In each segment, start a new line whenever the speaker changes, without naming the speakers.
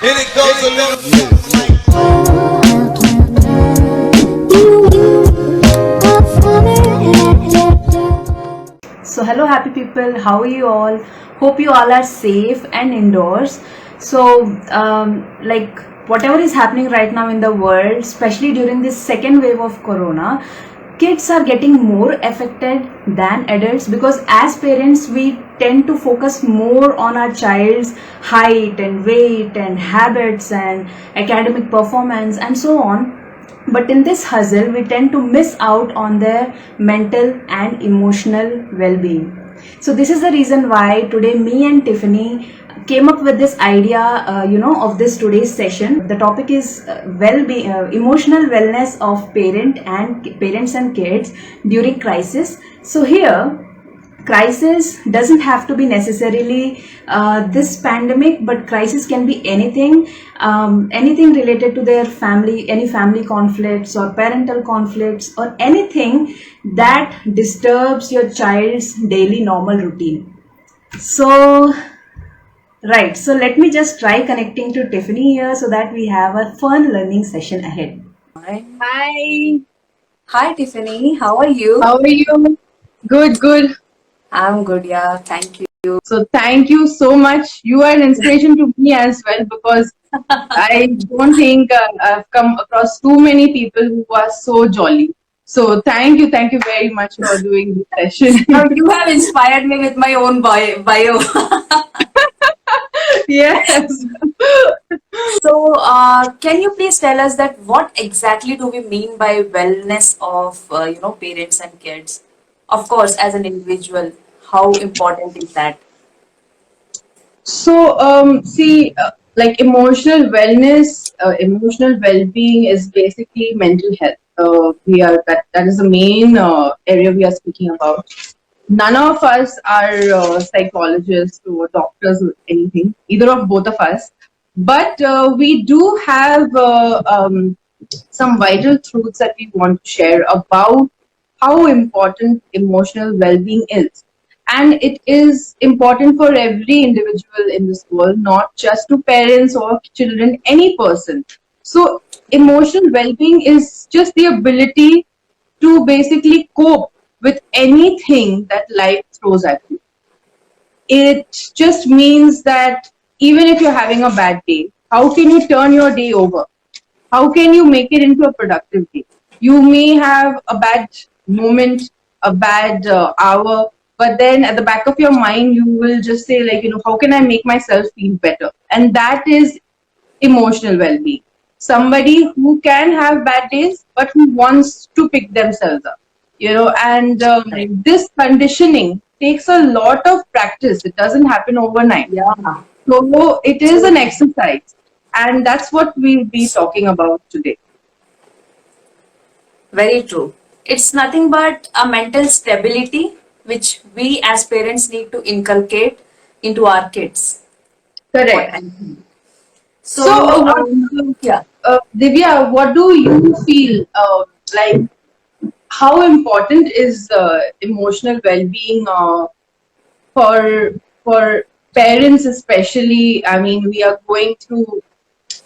And it goes a little something like
So hello happy people, how are you all? Hope you all are safe and indoors. So like whatever is happening right now in the world, especially during this second wave of corona, kids are getting more affected than adults, because as parents we tend to focus more on our child's height and weight and habits and academic performance and so on. But in this hustle, we tend to miss out on their mental and emotional well-being. So this is the reason why today me and Tiffany came up with this idea, of this today's session. The topic is well-being, emotional wellness of parents and kids during crisis. So here, crisis doesn't have to be necessarily this pandemic, but crisis can be anything, anything related to their family, any family conflicts or parental conflicts, or anything that disturbs your child's daily normal routine. So right, so let me just try connecting to Tiffany here so that we have a fun learning session ahead.
Hi,
Hi Tiffany, how are you?
how are you? Good.
I'm good, yeah, thank you.
So thank you so much. You are an inspiration to me as well, because I don't think I've come across too many people who are so jolly. So thank you very much for doing this session.
Now you have inspired me with my own bio.
Yes.
So, can you please tell us that what exactly do we mean by wellness of parents and kids? Of course, as an individual, how important is that?
So, see, like emotional wellness, emotional well-being is basically mental health. We are that is the main area we are speaking about. None of us are psychologists or doctors or anything, either of both of us. But we do have some vital truths that we want to share about how important emotional well-being is. And it is important for every individual in this world, not just to parents or children, any person. So, emotional well-being is just the ability to basically cope with anything that life throws at you. It just means that even if you're having a bad day, how can you turn your day over? How can you make it into a productive day? You may have a bad moment, a bad hour, but then at the back of your mind, you will just say, like, how can I make myself feel better? And that is emotional well being. Somebody who can have bad days, but who wants to pick themselves up, and
Right.
this conditioning takes a lot of practice. It doesn't happen overnight.
Yeah.
So it is
So
an exercise, and that's what we'll be talking about today.
very true. It's nothing but a mental stability which we as parents need to inculcate into our kids. What
Correct.
I think.
So,
So,
what,
yeah.
Divya, what do you feel like? How important is emotional well-being for for parents, especially? I mean, we are going through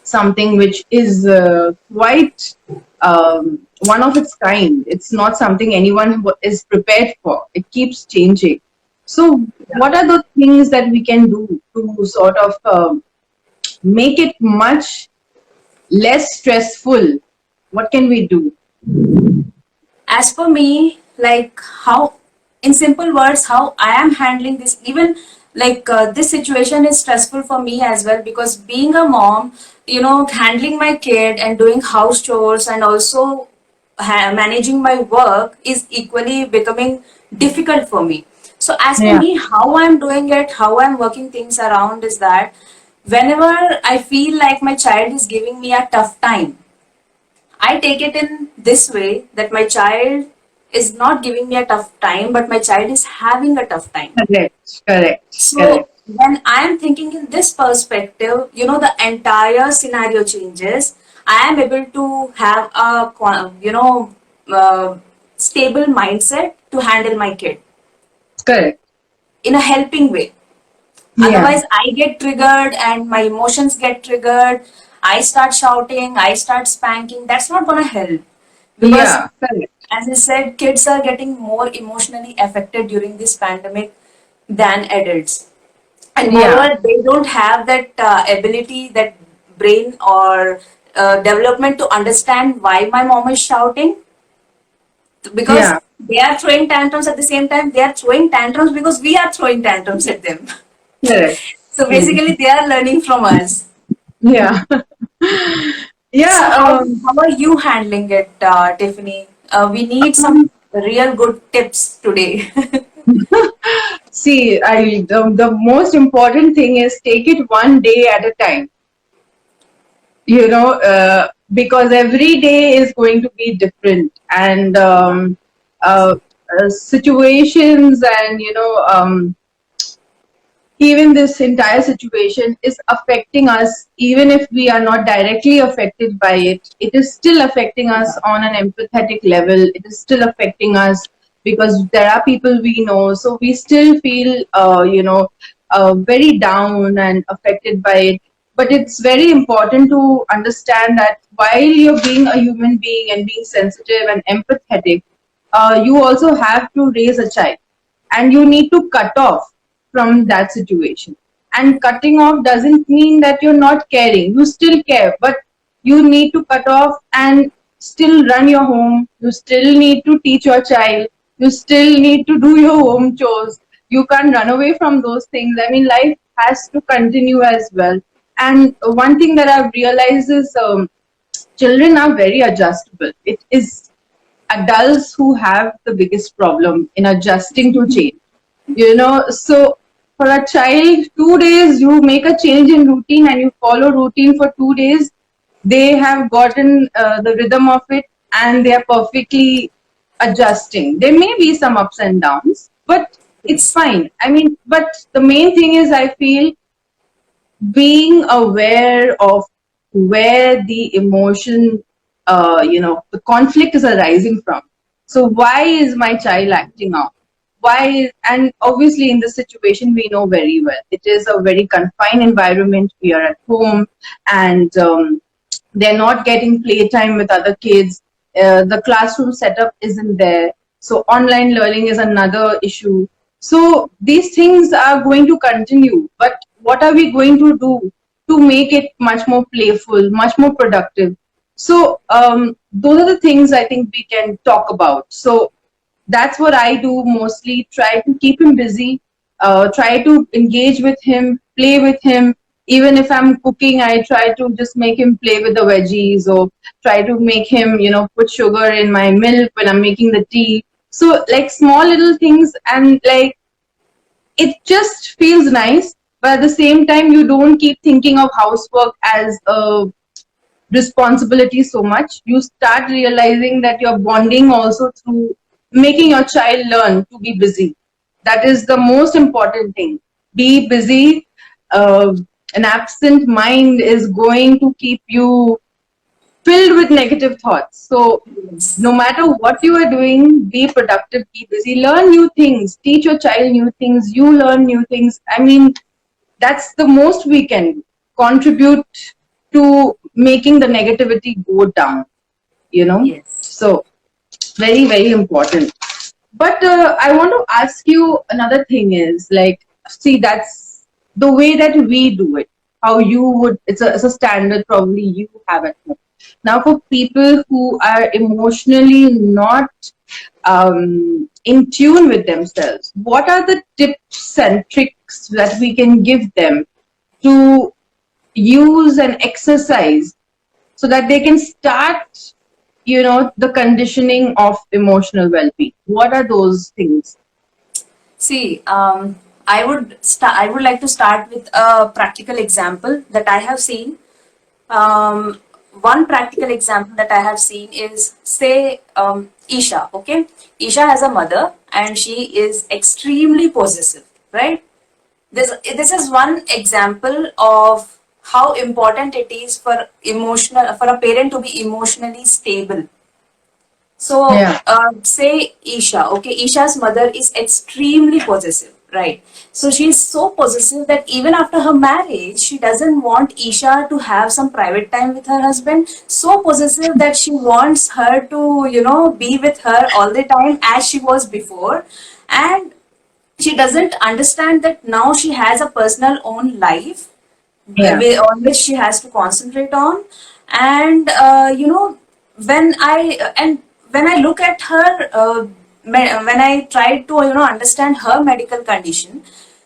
something which is quite one of its kind. It's not something anyone is prepared for. It keeps changing. So, what are the things that we can do to sort of make it much less stressful? What can we do?
As for me, like how, in simple words, how I am handling this, even like this situation is stressful for me as well, because being a mom, handling my kid and doing house chores and also managing my work is equally becoming difficult for me. So as for
Yeah.
me, how I'm doing it, how I'm working things around is that whenever I feel like my child is giving me a tough time, I take it in this way that my child is not giving me a tough time, but my child is having a tough time.
Correct.
So when I am thinking in this perspective, the entire scenario changes. I am able to have a, stable mindset to handle my kid
Correct.
in a helping way.
Yeah.
Otherwise, I get triggered and my emotions get triggered. I start shouting, I start spanking. That's not going to help. Because,
Yeah. Correct.
as I said, kids are getting more emotionally affected during this pandemic than adults. And
Yeah.
moreover, they don't have that ability, that brain or development to understand why my mom is shouting, because
Yeah.
they are throwing tantrums at the same time. They are throwing tantrums because we are throwing tantrums at them.
Correct.
So
Hmm.
basically, they are learning from us.
Yeah.
So
Yeah.
how are you handling it, Tiffany? We need some
Um,
real good tips today.
See, the most important thing is take it one day at a time. Because every day is going to be different, and uh, situations, and even this entire situation is affecting us. Even if we are not directly affected by it, it is still affecting us on an empathetic level. It is still affecting us because there are people we know, so we still feel very down and affected by it. But it's very important to understand that while you're being a human being and being sensitive and empathetic, you also have to raise a child, and you need to cut off from that situation. And cutting off doesn't mean that you're not caring. You still care, but you need to cut off and still run your home. You still need to teach your child. You still need to do your home chores. You can't run away from those things. I mean, life has to continue as well. And one thing that I've realized is children are very adjustable. It is adults who have the biggest problem in adjusting to change. So for a child, 2 days you make a change in routine and you follow routine for 2 days, they have gotten the rhythm of it, and they are perfectly adjusting. There may be some ups and downs, but it's
Yes.
fine. I mean, but the main thing is, I feel, being aware of where the emotion, the conflict is arising from. So why is my child acting out? And obviously in this situation, we know very well it is a very confined environment. We are at home, and they're not getting playtime with other kids. The classroom setup isn't there. So online learning is another issue. So these things are going to continue. But what are we going to do to make it much more playful, much more productive? So those are the things I think we can talk about. So that's what I do mostly. Try to keep him busy, try to engage with him, play with him. Even if I'm cooking, I try to just make him play with the veggies, or try to make him, put sugar in my milk when I'm making the tea. So, like, small little things, and like, it just feels nice. But at the same time, you don't keep thinking of housework as a responsibility so much. You start realizing that you're bonding also through making your child learn to be busy. That is the most important thing. Be busy. An absent mind is going to keep you filled with negative thoughts. So no
Yes.
matter what you are doing, be productive, be busy, learn new things, teach your child new things, you learn new things. I mean, that's the most we can do. Contribute to making the negativity go down,
Yes.
so very, very important. But I want to ask you another thing is, like, see, that's the way that we do it. How you would, it's a standard probably you have at home. Now, for people who are emotionally not in tune with themselves, what are the tips and tricks that we can give them to use and exercise so that they can start, the conditioning of emotional well-being? What are those things?
See, I would like to start with a practical example that I have seen. Um, One practical example that I have seen is, say, Isha. Okay, Isha has a mother and she is extremely possessive, right? This is one example of how important it is for a parent to be emotionally stable. So,
Yeah.
say Isha, okay, Isha's mother is extremely possessive, Right. So she's so possessive that even after her marriage, she doesn't want Isha to have some private time with her husband. So possessive that she wants her to, be with her all the time as she was before. And she doesn't understand that now she has a personal own life
Yeah.
on which she has to concentrate on. And when I look at her, when I try to understand her medical condition,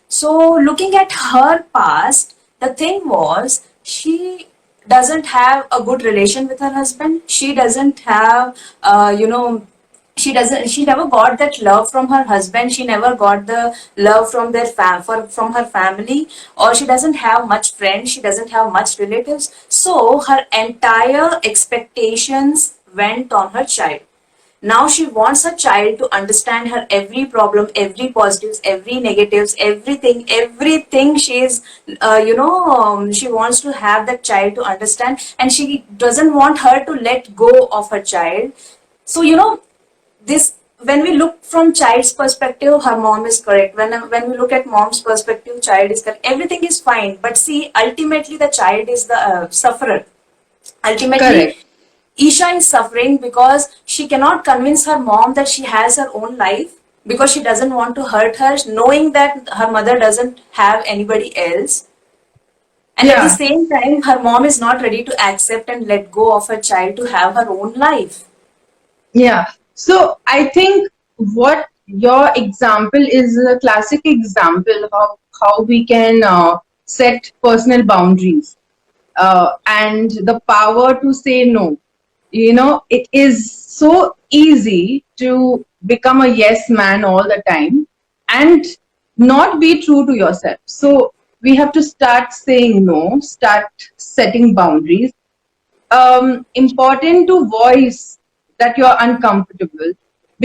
so looking at her past, the thing was she doesn't have a good relation with her husband. She doesn't have she never got that love from her husband. She never got the love from from her family, or she doesn't have much friends, she doesn't have much relatives. So her entire expectations went on her child. Now she wants her child to understand her every problem, every positives, every negatives, everything she's she wants to have that child to understand, and she doesn't want her to let go of her child. So this, when we look from child's perspective, her mom is correct. When we look at mom's perspective, child is correct, everything is fine. But see, ultimately the child is the sufferer. Ultimately
Correct.
Isha is suffering because she cannot convince her mom that she has her own life, because she doesn't want to hurt her, knowing that her mother doesn't have anybody else. And at the
Yeah.
same time, her mom is not ready to accept and let go of her child to have her own life.
Yeah. So I think what your example is a classic example of how we can set personal boundaries and the power to say no. It is so easy to become a yes man all the time and not be true to yourself. So we have to start saying no, start setting boundaries. Important to voice that you're uncomfortable,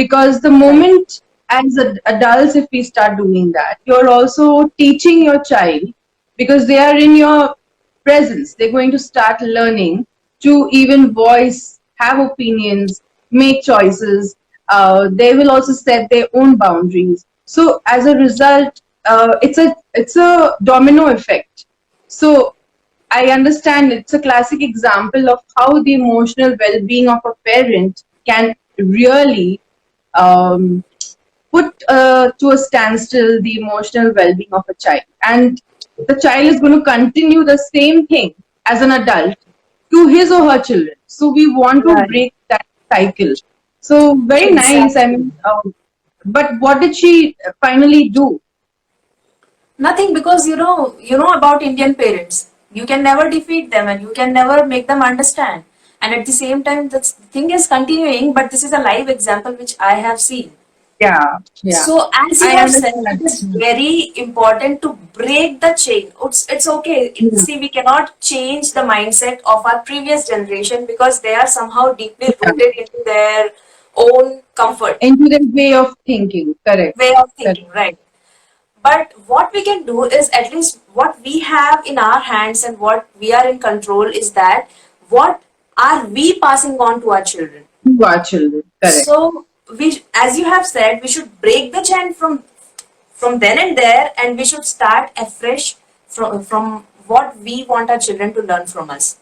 because the
Right.
moment as adults, if we start doing that, you're also teaching your child, because they are in your presence, they're going to start learning to even voice, have opinions, make choices. They will also set their own boundaries. So as a result, it's a domino effect. So I understand it's a classic example of how the emotional well-being of a parent can really um, put to a standstill the emotional well-being of a child. And the child is going to continue the same thing as an adult to his or her children. So we want to
Right.
break that cycle. So very nice. I
Exactly.
mean, but what did she finally do?
Nothing, because you know about Indian parents. You can never defeat them and you can never make them understand. And at the same time, the thing is continuing, but this is a live example which I have seen.
Yeah, yeah.
So, as you
I
have said, it
understand.
is very important to break the chain. It's okay.
Yeah.
See, we cannot change the mindset of our previous generation because they are somehow deeply rooted into their own comfort
Into their way of thinking. Correct.
way of
Correct.
thinking, right? But what we can do is, at least what we have in our hands and what we are in control is that what are we passing on to our children?
To our children. Correct.
So we, as you have said, we should break the chain from then and there, and we should start afresh from what we want our children to learn from us.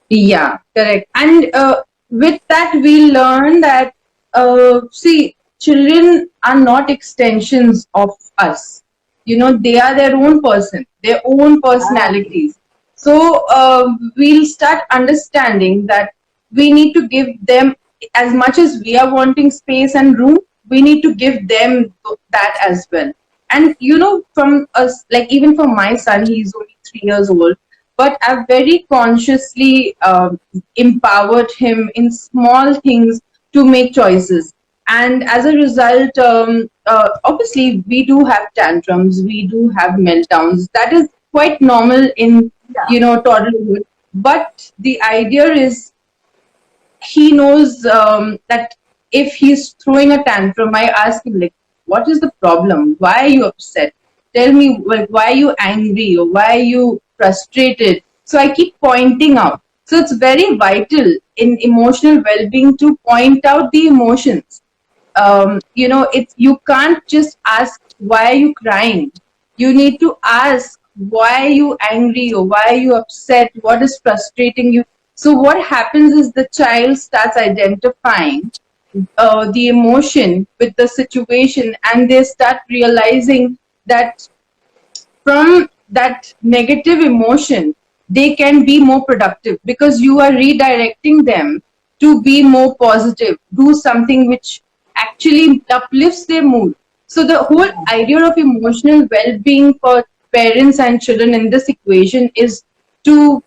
Yeah, correct. And with that, we learn that, see, children are not extensions of us. They are their own person, their own
Right.
personalities. So we'll start understanding that we need to give them, as much as we are wanting space and room, we need to give them that as well. And from us, like even for my son, he's only 3 years old, but I've very consciously empowered him in small things to make choices. And as a result, obviously, we do have tantrums, we do have meltdowns. That is quite normal in,
Yeah.
toddlerhood. But the idea is he knows that if he's throwing a tantrum, I ask him, like, what is the problem? Why are you upset? Tell me, like, why are you angry or why are you frustrated? So I keep pointing out. So it's very vital in emotional well-being to point out the emotions. It's, you can't just ask why are you crying? You need to ask, why are you angry or why are you upset? What is frustrating you? So what happens is the child starts identifying the emotion with the situation, and they start realizing that from that negative emotion, they can be more productive because you are redirecting them to be more positive, do something which actually uplifts their mood. So the whole idea of emotional well-being for parents and children in this equation is to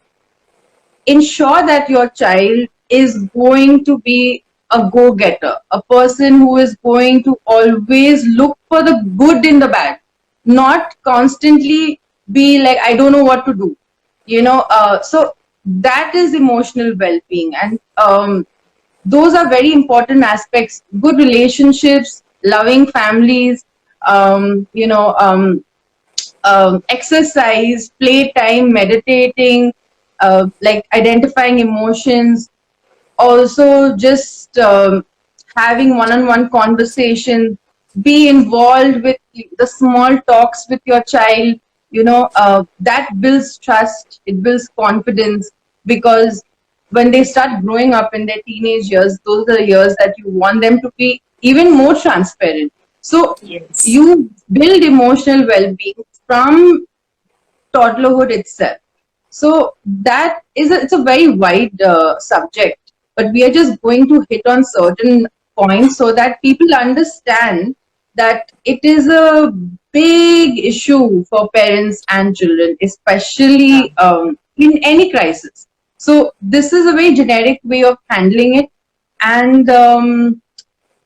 ensure that your child is going to be a go-getter, a person who is going to always look for the good in the bad, not constantly be like, I don't know what to do. So that is emotional well-being. And those are very important aspects. Good relationships, loving families, um, you know, um, exercise, playtime, meditating, like identifying emotions, also just having one-on-one conversation, be involved with the small talks with your child. That builds trust, it builds confidence, because when they start growing up in their teenage years, those are the years that you want them to be even more transparent. So
Yes.
you build emotional well-being from toddlerhood itself. So that is it's a very wide subject, but we are just going to hit on certain points so that people understand that it is a big issue for parents and children, especially in any crisis. So this is a very generic way of handling it, and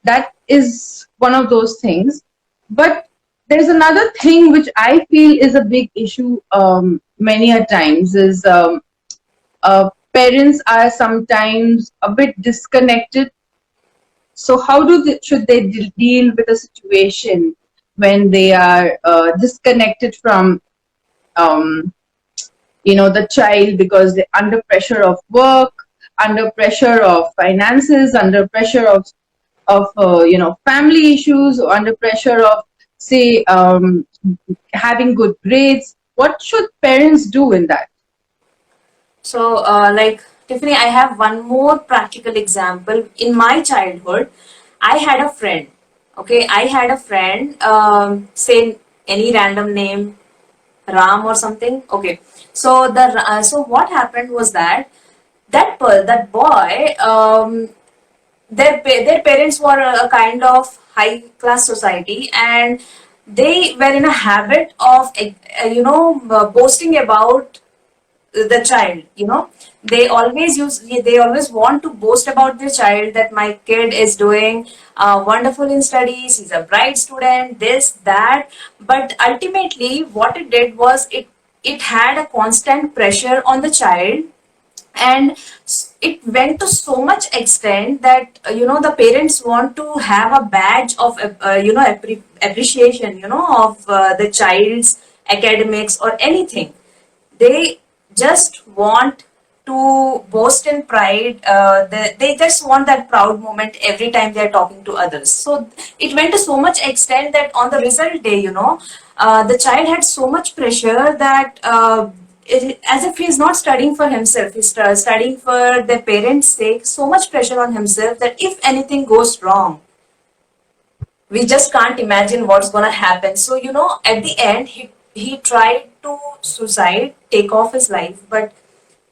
that is one of those things. But there's another thing which I feel is a big issue many a times is parents are sometimes a bit disconnected. So how should they deal with a situation when they are disconnected from um, the child, because they're under pressure of work, under pressure of finances, under pressure of family issues, or under pressure of, say, having good grades? What should parents do in that?
So, like Tiffany, I have one more practical example. In my childhood, I had a friend. Okay, I had a friend. Say any random name, Ram or something. Okay, so so what happened was that that boy, their parents were a kind of high class society, and they were in a habit of boasting about the child. They always want to boast about their child, that my kid is doing wonderful in studies, he's a bright student, this that. But ultimately what it did was it had a constant pressure on the child, and it went to so much extent that the parents want to have a badge of appreciation of the child's academics or anything. They just want to boast in pride. They just want that proud moment every time they're talking to others. So it went to so much extent that on the result day, the child had so much pressure that as if he's not studying for himself, he's studying for their parents' sake. So much pressure on himself that if anything goes wrong, we just can't imagine what's gonna happen. So at the end, he tried to suicide, take off his life. But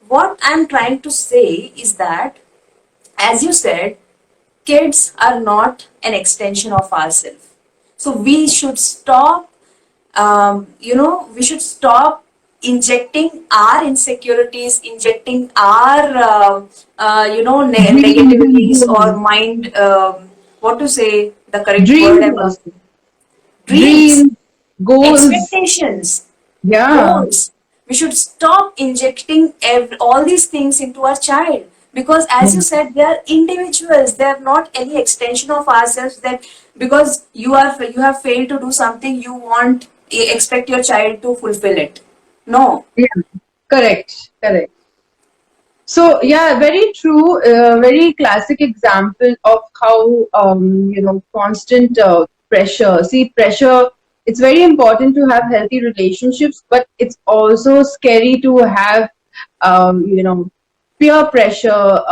what I'm trying to say is that, as you said, kids are not an extension of ourselves. So we should stop. We should stop injecting our insecurities, injecting our negativities or mind. What to say? The correct word
Dreams
I'm
also.
looking. Dreams,
Dreams, goals.
expectations,
Yeah.
goals. We should stop injecting all these things into our child, because, as you
Yeah.
said, they are individuals. They are not any extension of ourselves. That because you have failed to do something, you expect your child to fulfill it. No.
Yeah. Correct. Correct. So yeah, very true. Very classic example of how constant pressure. See, pressure it's very important to have healthy relationships, but it's also scary to have, peer pressure,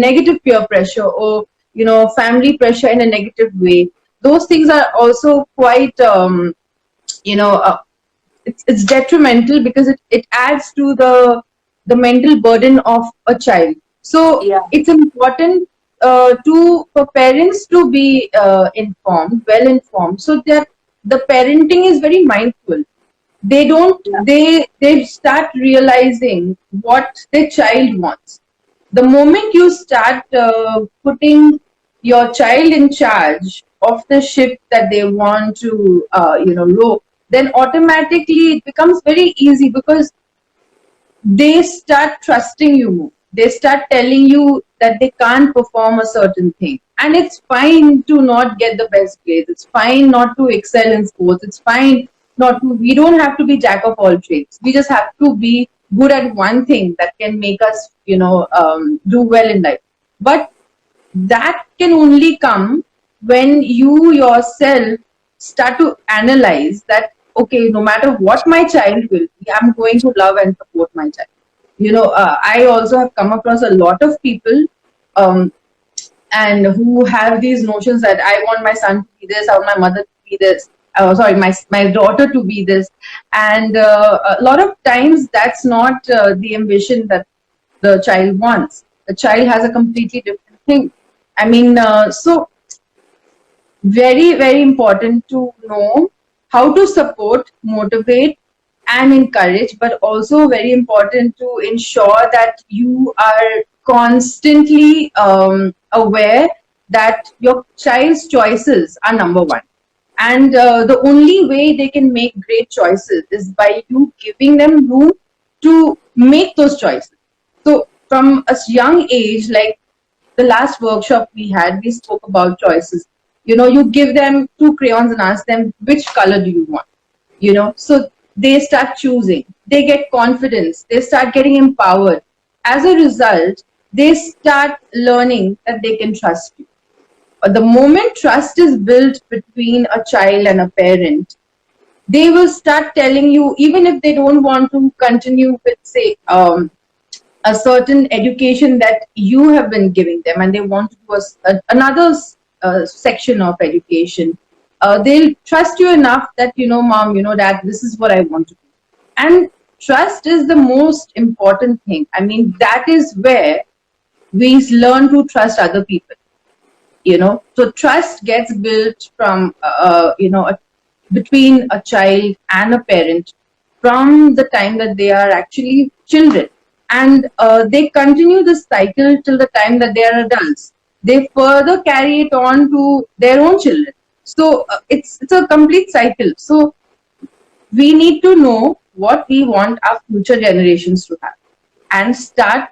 negative peer pressure, or family pressure in a negative way. Those things are also quite, you know, uh, it's detrimental because it adds to the mental burden of a child. So
Yeah.
it's important for parents to be well informed, so that the parenting is very mindful. They don't
Yeah.
they start realizing what their child wants. The moment you start putting your child in charge of the ship that they want to row, then automatically it becomes very easy, because they start trusting you more. They start telling you that they can't perform a certain thing. And it's fine to not get the best grades. It's fine not to excel in sports. It's fine not to, we don't have to be jack of all trades. We just have to be good at one thing that can make us, do well in life. But that can only come when you yourself start to analyze that, okay, no matter what my child will be, I'm going to love and support my child. I also have come across a lot of people, um, and who have these notions that I want my son to be this, I want my mother to be this, sorry, my daughter to be this. And a lot of times that's not the ambition that the child wants. The child has a completely different thing. I mean, so very, very important to know how to support, motivate, and encourage, but also very important to ensure that you are constantly aware that your child's choices are number one. And the only way they can make great choices is by you giving them room to make those choices. So, from a young age, like the last workshop we had, we spoke about choices. You give them two crayons and ask them, which color do you want? So they start choosing, they get confidence, they start getting empowered. As a result, they start learning that they can trust you. The moment trust is built between a child and a parent, they will start telling you, even if they don't want to continue with, say, a certain education that you have been giving them, and they want to do another section of education, they'll trust you enough that, mom, dad, this is what I want to do. And trust is the most important thing. I mean, that is where we learn to trust other people. So trust gets built from between a child and a parent from the time that they are actually children, and they continue this cycle till the time that they are adults. They further carry it on to their own children. So it's a complete cycle. So we need to know what we want our future generations to have, and start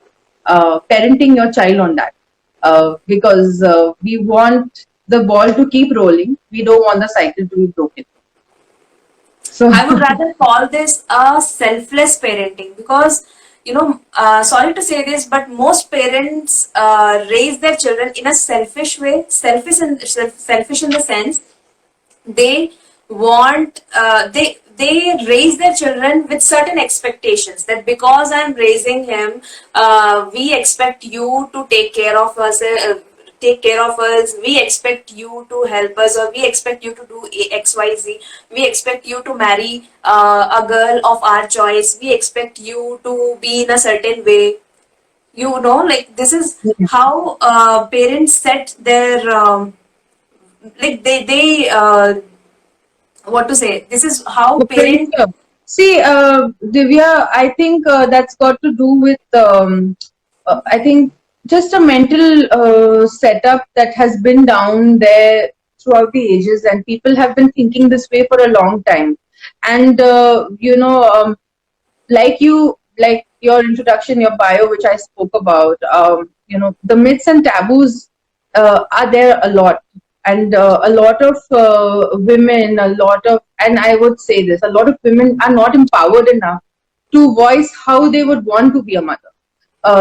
parenting your child on that, because we want the ball to keep rolling. We don't want the cycle to be broken. So
I would rather call this a selfless parenting, because, sorry to say this, but most parents raise their children in a selfish way. Selfish in the sense, they want they raise their children with certain expectations, that because I'm raising him, we expect you to take care of us, we expect you to help us, or we expect you to do XYZ, we expect you to marry a girl of our choice, we expect you to be in a certain way. Like, this is how parents set their like they what to say, this is how
the
parents.
pressure. See, Divya, I think that's got to do with, I think, just a mental setup that has been down there throughout the ages, and people have been thinking this way for a long time. And, like your introduction, your bio, which I spoke about, the myths and taboos are there a lot. And a lot of women, and I would say this, a lot of women are not empowered enough to voice how they would want to be a mother.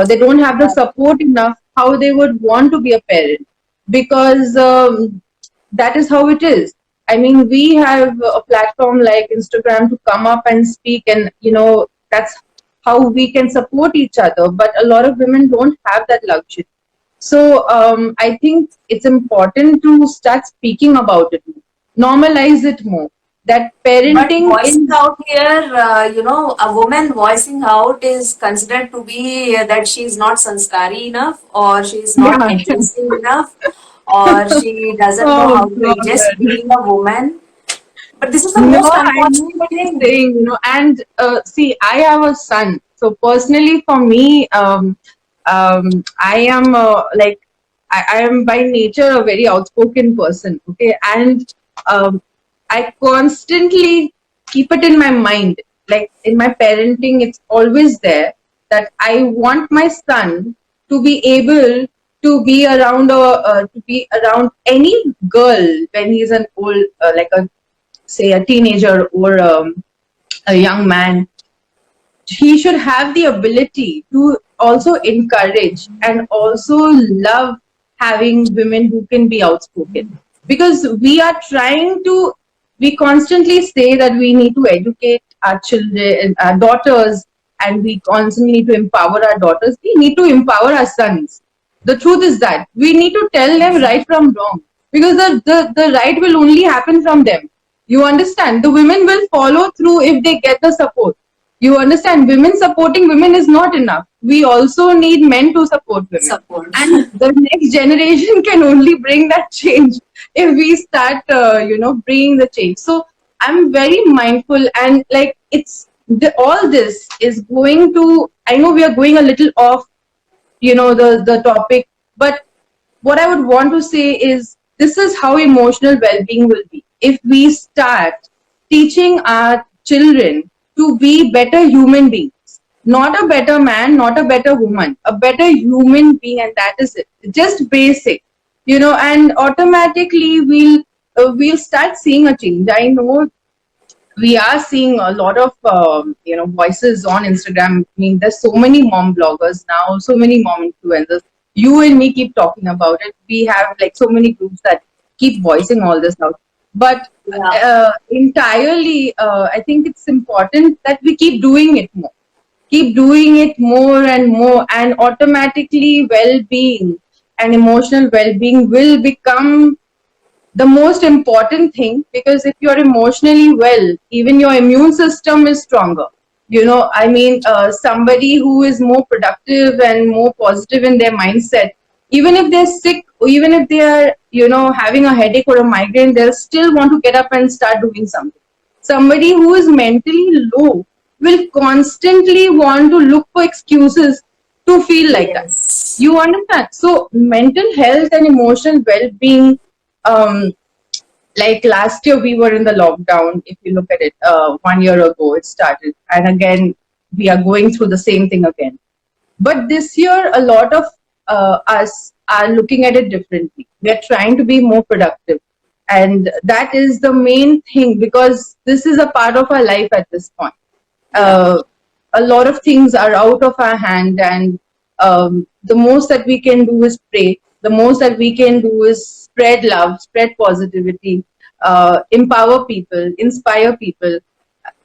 They don't have the support enough how they would want to be a parent, because that is how it is. I mean, we have a platform like Instagram to come up and speak, and that's how we can support each other. But a lot of women don't have that luxury. So I think it's important to start speaking about it more, normalize it more. That
But
parenting
voicing
is
out here, a woman voicing out is considered to be that she's not sanskari enough, or she's not
yeah.
addressing enough, or she doesn't know
Oh
how to adjust
God.
being a woman. But this is the
No,
most
I know
unfortunate
what you're
thing.
saying, and see, I have a son. So personally, for me, I am I am by nature a very outspoken person. Okay, and um, I constantly keep it in my mind, like in my parenting, it's always there that I want my son to be able to be around any girl when he's an old like a say a teenager or a young man. He should have the ability to also encourage and also love having women who can be outspoken, because we constantly say that we need to educate our children, our daughters, and we constantly need to empower our daughters. We need to empower our sons. The truth is that we need to tell them right from wrong, because the right will only happen from them. You understand? The women will follow through if they get the support. You understand? Women supporting women is not enough. We also need men to support women.
Support.
And the next generation can only bring that change if we start, bringing the change. So I'm very mindful, and like all this is going to, I know we are going a little off, the topic, but what I would want to say is this is how emotional well-being will be if we start teaching our children to be better human beings, not a better man, not a better woman, a better human being, and that is it. Just basic, and automatically we'll start seeing a change. I know we are seeing a lot of voices on Instagram. I mean, there's so many mom bloggers now, so many mom influencers. You and me keep talking about it. We have like so many groups that keep voicing all this out. But
Yeah.
entirely, I think it's important that we keep doing it more and more, and automatically well-being and emotional well-being will become the most important thing, because if you're emotionally well, even your immune system is stronger. I mean, somebody who is more productive and more positive in their mindset, even if they're sick, or even if they are having a headache or a migraine, they'll still want to get up and start doing something. Somebody who is mentally low will constantly want to look for excuses to feel like that.
Yes.
You understand? So mental health and emotional well-being, um, like last year we were in the lockdown. If you look at it, 1 year ago it started, and again we are going through the same thing again. But this year, a lot of us are looking at it differently. We are trying to be more productive, and that is the main thing, because this is a part of our life at this point.
Yeah.
A lot of things are out of our hand, and the most that we can do is pray. The most that we can do is spread love, spread positivity, empower people, inspire people.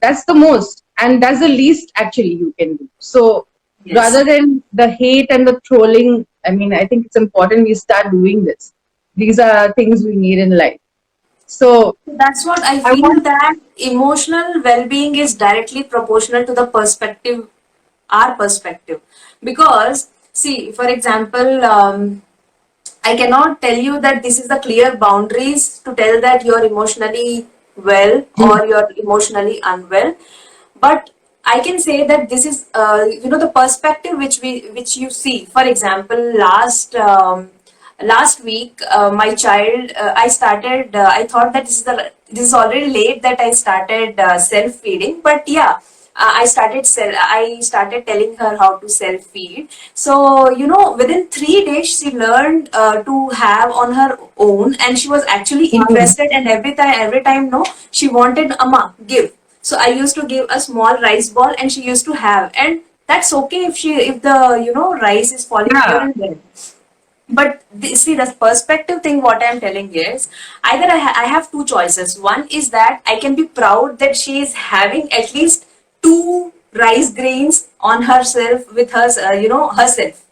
That's the most, and that's the least actually you can do. So
Yes.
rather than the hate and the trolling, I mean, I think it's important we start doing this. These are things we need in life. So
That's what I
I
feel,
want.
that emotional well-being is directly proportional to the perspective, our perspective. Because, see, for example, I cannot tell you that this is the clear boundaries to tell that you're emotionally well or you're emotionally unwell. But I can say that this is, the perspective which you see. For example, last week, my child, I started. I thought that this is already late that I started self feeding, but yeah. I started telling her how to self feed. So within 3 days she learned to have on her own, and she was actually interested. And every time, no, she wanted, "Amma, give." So I used to give a small rice ball, and she used to have, and that's okay if the rice is falling here
Yeah,
and there. But see, the perspective thing, what I'm telling is, either I have two choices. One is that I can be proud that she is having at least two rice grains on herself with her, herself.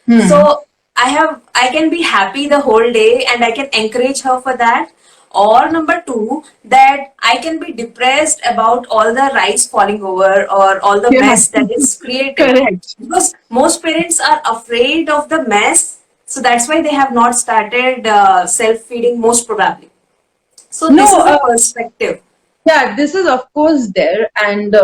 Hmm.
So I can be happy the whole day and I can encourage her for that. Or number two, that I can be depressed about all the rice falling over or all the
Yeah.
mess that is created.
Correct.
Because most parents are afraid of the mess, so that's why they have not started self-feeding, most probably. So this
No.
is a perspective.
Yeah, this is of course there, and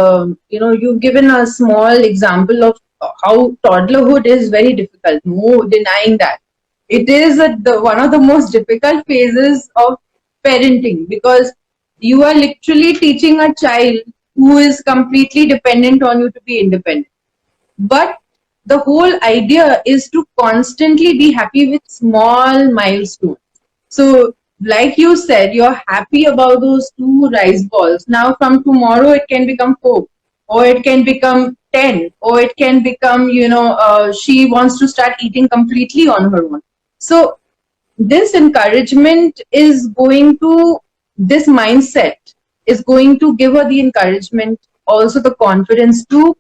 you've given a small example of how toddlerhood is very difficult. No denying that it is one of the most difficult phases of parenting, because you are literally teaching a child who is completely dependent on you to be independent. But the whole idea is to constantly be happy with small milestones. So, like you said, you're happy about those two rice balls. Now, from tomorrow, it can become four, or it can become 10, or it can become, she wants to start eating completely on her own. So, this encouragement is going to, this mindset is going to give her the encouragement, also the confidence to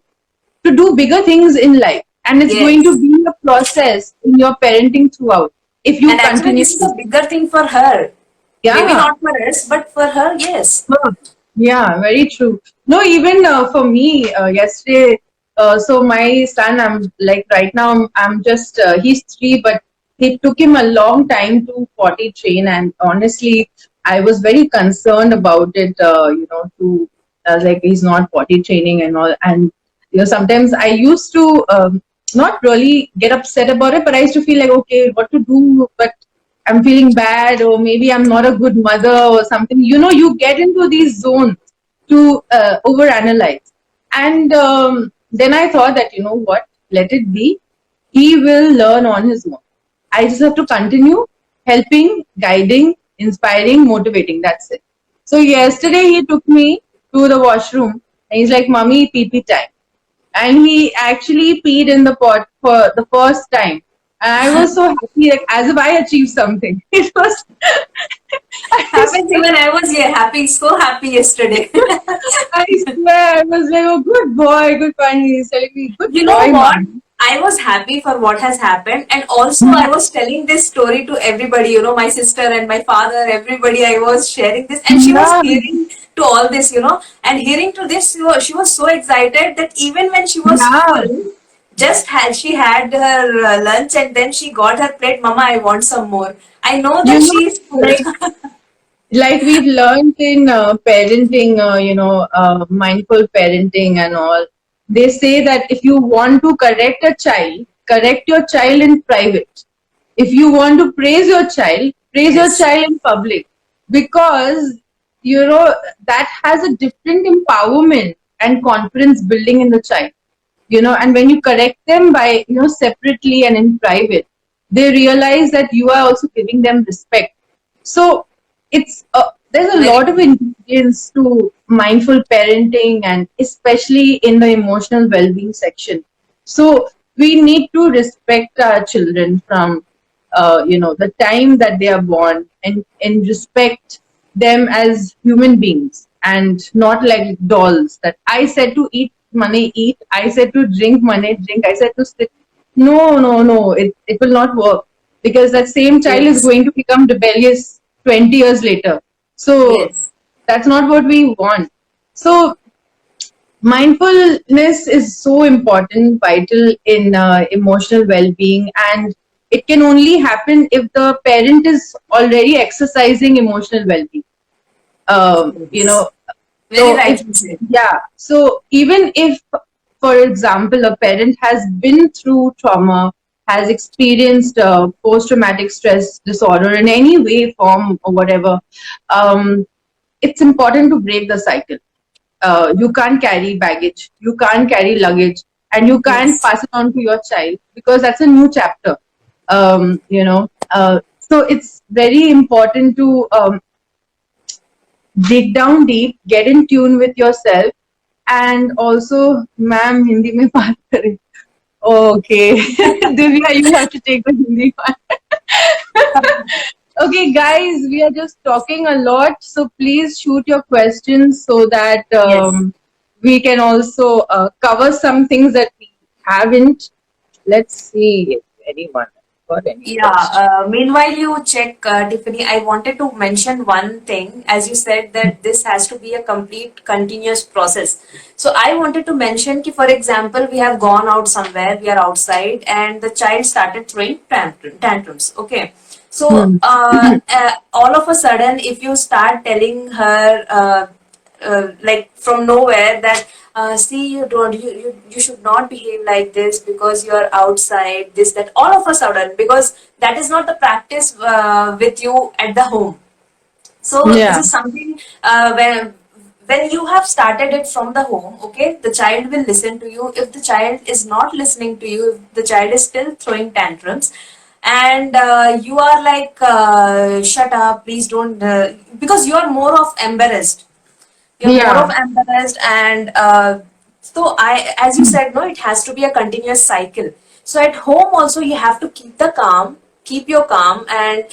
do bigger things in life, and it's going to
Yes.
be a process in your parenting throughout if you
And actually,
continue.
this is a bigger thing for her. Maybe
Yeah.
not for us, but for her, yes.
Huh. Yeah, very true. No, even for me, yesterday, so my son, I'm like right now, I'm just, he's 3, but it took him a long time to potty train. And honestly, I was very concerned about it, like he's not potty training and all. And, sometimes I used to not really get upset about it, but I used to feel like, okay, what to do? But I'm feeling bad, or maybe I'm not a good mother, or something. You get into these zones to overanalyze. And then I thought that, what, let it be. He will learn on his own. I just have to continue helping, guiding, inspiring, motivating. That's it. So yesterday he took me to the washroom and he's like, "Mommy, pee pee time." And he actually peed in the pot for the first time. And I was so happy, like as if I achieved something. It was, I was,
Happens even I was here happy, so happy yesterday.
I swear, I was like, "Oh, good boy, good boy." And he's telling me, "Good
You know
boy,
what?
mom."
I was happy for what has happened, and also I was telling this story to everybody, my sister and my father, everybody. I was sharing this, and she was
Yeah,
hearing to all this, and hearing to this, she was so excited that even when she was
yeah.
full, just had she had her lunch and then she got her plate, Mama, I want some more. I know
You
that
know,
she is full.
like we've learned in parenting, mindful parenting and all, they say that if you want to correct your child in private. If you want to praise your child, praise your
Yes,
child in public, because that has a different empowerment and confidence building in the child. And when you correct them by separately and in private, they realize that you are also giving them respect. So there's a
very
lot of
true.
ingredients to mindful parenting, and especially in the emotional well-being section. So we need to respect our children from the time that they are born, and respect them as human beings and not like dolls that I said to eat, money eat, I said to drink, money drink, I said to sit. No, no, no, it will not work, because that same child is
Yes,
going to become rebellious 20 years later. So
yes.
that's not what we want. So mindfulness is so important, vital in emotional well-being, and it can only happen if the parent is already exercising emotional well-being.
Yes. Very
So if
rightly said.
yeah, so even if, for example, a parent has been through trauma, has experienced post-traumatic stress disorder in any way, form, or whatever, um, it's important to break the cycle. You can't carry baggage, you can't carry luggage, and you can't
Yes.
pass it on to your child, because that's a new chapter. So it's very important to dig down deep, get in tune with yourself, and also, ma'am, Hindi mein baat kare. Okay. Divya, you have to take the Hindi one. Okay, guys, we are just talking a lot, so please shoot your questions so that
Yes.
we can also cover some things that we haven't. Let's see if anyone got any
Yeah,
question.
meanwhile you check, Tiffany, I wanted to mention one thing. As you said that this has to be a complete continuous process. So I wanted to mention ki, for example, we have gone out somewhere, we are outside and the child started throwing tantrums. Okay. So
Hmm.
all of a sudden, if you start telling her like from nowhere that see you should not behave like this because you are outside this that all of a sudden because that is not the practice with you at the home. So this
Yeah,
is something when you have started it from the home, okay, the child will listen to you. If the child is not listening to you, if the child is still throwing tantrums, and you are like, shut up, please don't, because you are more of embarrassed, you're more of
yeah,
embarrassed and so I, as you said, no, it has to be a continuous cycle. So at home also you have to keep the calm, keep your calm, and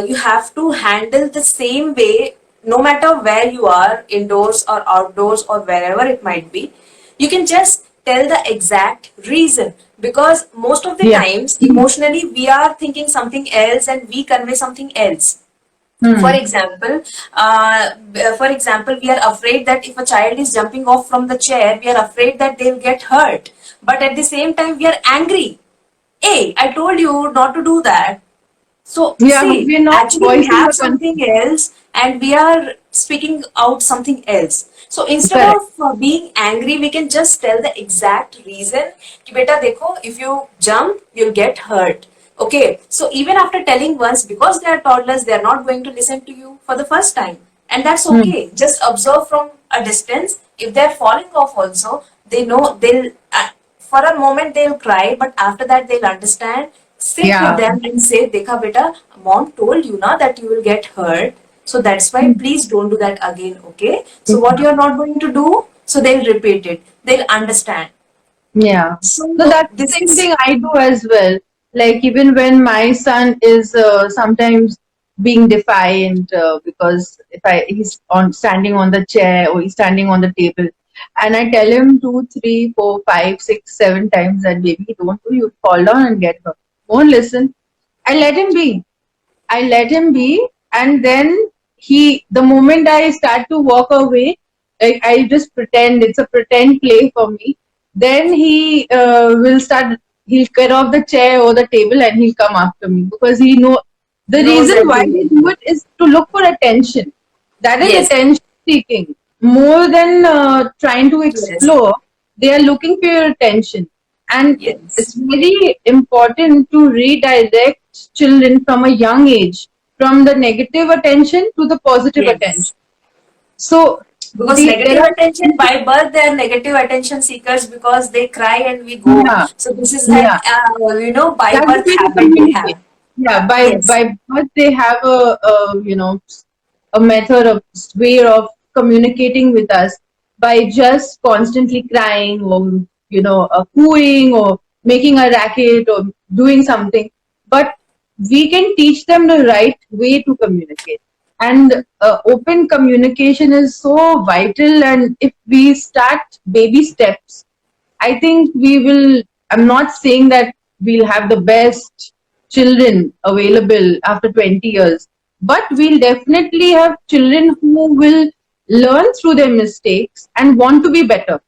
you have to handle the same way no matter where you are, indoors or outdoors or wherever it might be. You can just tell the exact reason, because most of the
yeah.
times emotionally we are thinking something else and we convey something else. For
Hmm.
example, we are afraid that if a child is jumping off from the chair, we are afraid that they'll get hurt, but at the same time we are angry. Hey, I told you not to do that. So,
Yeah,
see,
we're not
actually, we
voicing
have
the concern.
something else and we are speaking out something else. So, instead
Correct.
of being angry, we can just tell the exact reason. Ki, beta, dekho, if you jump, you'll get hurt. Okay, so even after telling once, because they are toddlers, they are not going to listen to you for the first time. And that's
Hmm.
okay. Just observe from a distance. If they're falling off, also, they know they'll. For a moment they'll cry, but after that they'll understand. Sit with
Yeah.
them and say, Dekha beta, mom told you na that you will get hurt. So that's why
Hmm.
please don't do that again, okay? So what
Yeah.
you're not going to do, so they'll repeat it. They'll understand.
Yeah. So
So
that's
this
the same
is
thing I do as well. Like even when my son is sometimes being defiant because if I he's on standing on the chair or he's standing on the table, and I tell him two, three, four, five, six, 7 times that baby don't do, you fall down and get hurt. Won't listen. I let him be. I let him be, and then the moment I start to walk away, like I just pretend it's a pretend play for me. Then he will start. He'll get off the chair or the table and he'll come after me because he know the
knows
reason why they
everything.
do it is to look for attention. That is
Yes,
attention seeking more than trying to
yes,
explore. They are looking for your attention, and it's
yes,
very important to redirect children from a young age from the negative attention to the positive attention.
yes.
So
Because
there
negative
are
attention, by birth they are negative attention seekers because they cry and we go.
yeah,
So this is an
yeah,
by
that's the
birth
way they
habit they
communicate.
have.
Yeah,
Yes,
by birth they have a method of way of communicating with us by just constantly crying or cooing or making a racket or doing something. But we can teach them the right way to communicate, and open communication is so vital. And if we start baby steps, I think we will. I'm not saying that we'll have the best children available after 20 years, but we'll definitely have children who will learn through their mistakes and want to be better.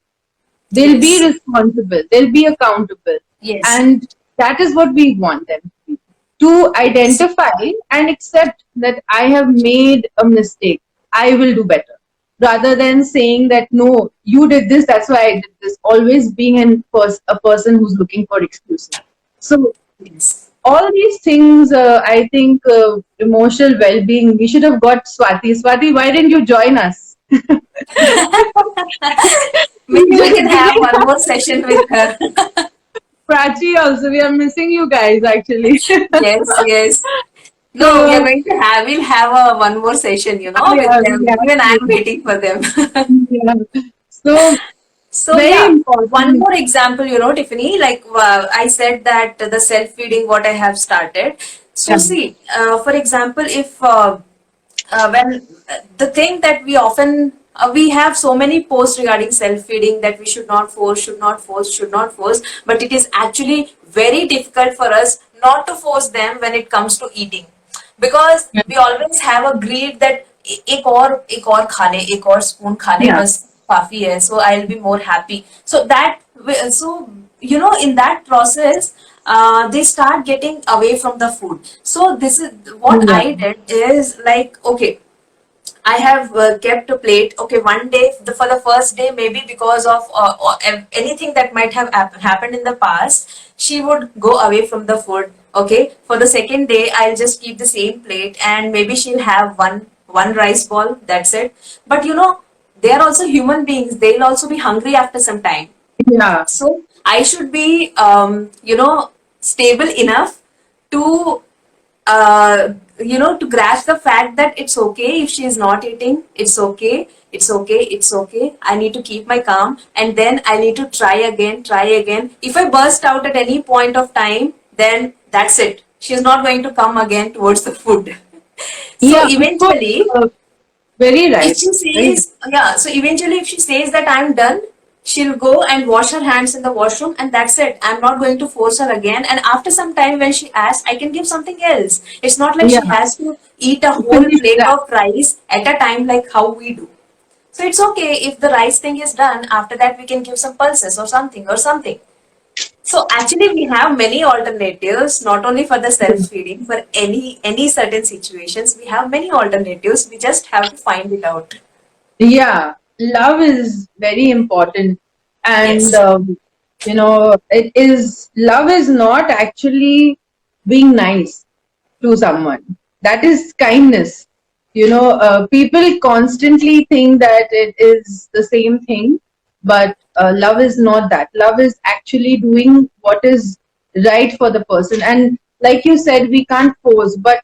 They'll be
yes,
responsible, they'll be accountable,
yes,
and that is what we want them to be. To
yes,
identify and accept that I have made a mistake, I will do better. Rather than saying that, no, you did this, that's why I did this. Always being a person who's looking for excuses. So,
yes.
all these things, I think emotional well being, we should have got Swati. Swati, why didn't you join us?
Maybe we can have one more session with her.
Prachi also, we are missing you guys actually.
Yes, yes. No, we are
So
going to have, we'll have a one more session, with
yeah,
them.
we have
Even I am
to.
waiting for them.
Yeah. So
So
Very
yeah, one
important.
more example, Tiffany, like I said that the self-feeding what I have started. So
Yeah.
see, for example, if when the thing that we often we have so many posts regarding self-feeding that we should not force, should not force, should not force, but it is actually very difficult for us not to force them when it comes to eating, because
Yeah.
we always have a greed that एक और खा ले, एक और spoon खा ले,
Yeah.
बस काफी है, so I'll be more happy. So that, so in that process, they start getting away from the food. So this is what
Yeah.
I did is like, okay, I have kept a plate. Okay, one day, for the first day, maybe because of anything that might have happened in the past, she would go away from the food. Okay, for the second day, I'll just keep the same plate, and maybe she'll have one rice ball. That's it. But they are also human beings. They'll also be hungry after some time.
Yeah.
So I should be, stable enough to, to grasp the fact that it's okay if she is not eating. It's okay. It's okay. It's okay. I need to keep my calm, and then I need to try again, try again. If I burst out at any point of time, then that's it. She's not going to come again towards the food. So
Yeah. Of course.
eventually,
Very
if
right.
she
Very right.
says, yeah, so eventually if she says that I'm done, she'll go and wash her hands in the washroom, and that's it. I'm not going to force her again. And after some time, when she asks, I can give something else. It's not like she
Yeah.
has to eat a whole
Finish
plate
that.
of rice at a time like how we do. So it's okay if the rice thing is done. After that, we can give some pulses or something or something. So actually, we have many alternatives, not only for the self-feeding, for any certain situations. We have many alternatives. We just have to find it out.
Yeah, love is very important, and
Yes.
it is love is not actually being nice to someone. That is kindness. People constantly think that it is the same thing, but love is not that. Love is actually doing what is right for the person. And like you said, we can't force, but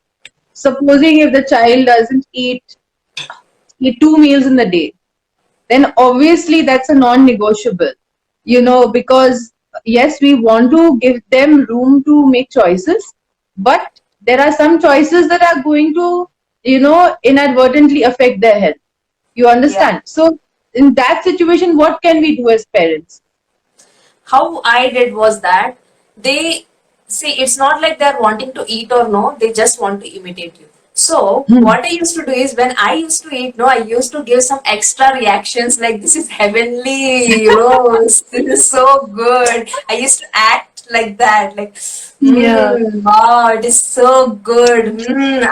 supposing if the child doesn't eat 2 meals in the day, then obviously that's a non-negotiable, because yes, we want to give them room to make choices, but there are some choices that are going to, inadvertently affect their health. You
Yeah.
understand? So in that situation, what can we do as parents?
How I did was that they see, it's not like they're wanting to eat or no, they just want to imitate you. So
Hmm.
what I used to do is when I used to eat, no, I used to give some extra reactions like this is heavenly, this is so good. I used to act like that, like,
Yeah.
wow, it is so good.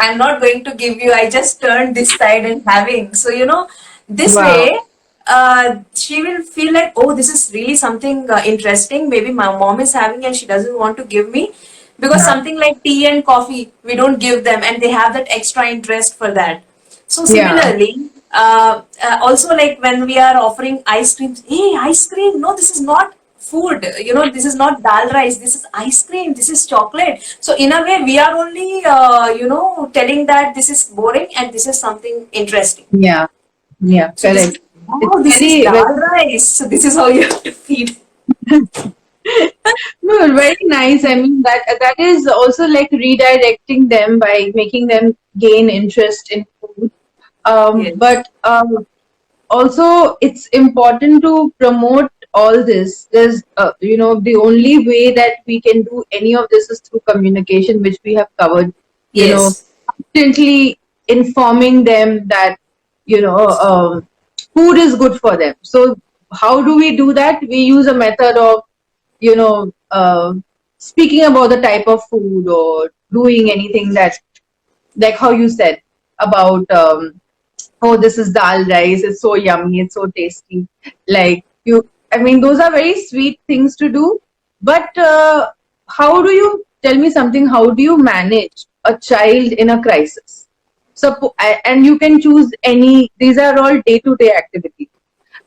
I'm not going to give you. I just turned this side and having. So this
Wow.
way she will feel like, oh, this is really something interesting. Maybe my mom is having and she doesn't want to give me, because
Yeah.
something like tea and coffee we don't give them, and they have that extra interest for that. So
Yeah.
similarly, also like when we are offering ice creams, hey, ice cream, no, this is not food. This is not dal rice. This is ice cream. This is chocolate. So in a way, we are only telling that this is boring and this is something interesting.
Yeah. Yeah.
So this is,
Correct. It's
oh, this is
very, very
dal rice. So this is how you have to feed.
no, very nice. I mean that is also like redirecting them by making them gain interest in food.
Yes.
But also it's important to promote all this. There's the only way that we can do any of this is through communication, which we have covered.
Yes.
Constantly informing them that food is good for them. So how do we do that? We use a method of you know, speaking about the type of food or doing anything that, like how you said about, oh, this is dal rice, it's so yummy, it's so tasty. I mean, those are very sweet things to do. But how do you tell me something? How do you manage a child in a crisis? And you can choose any, these are all day to day activities.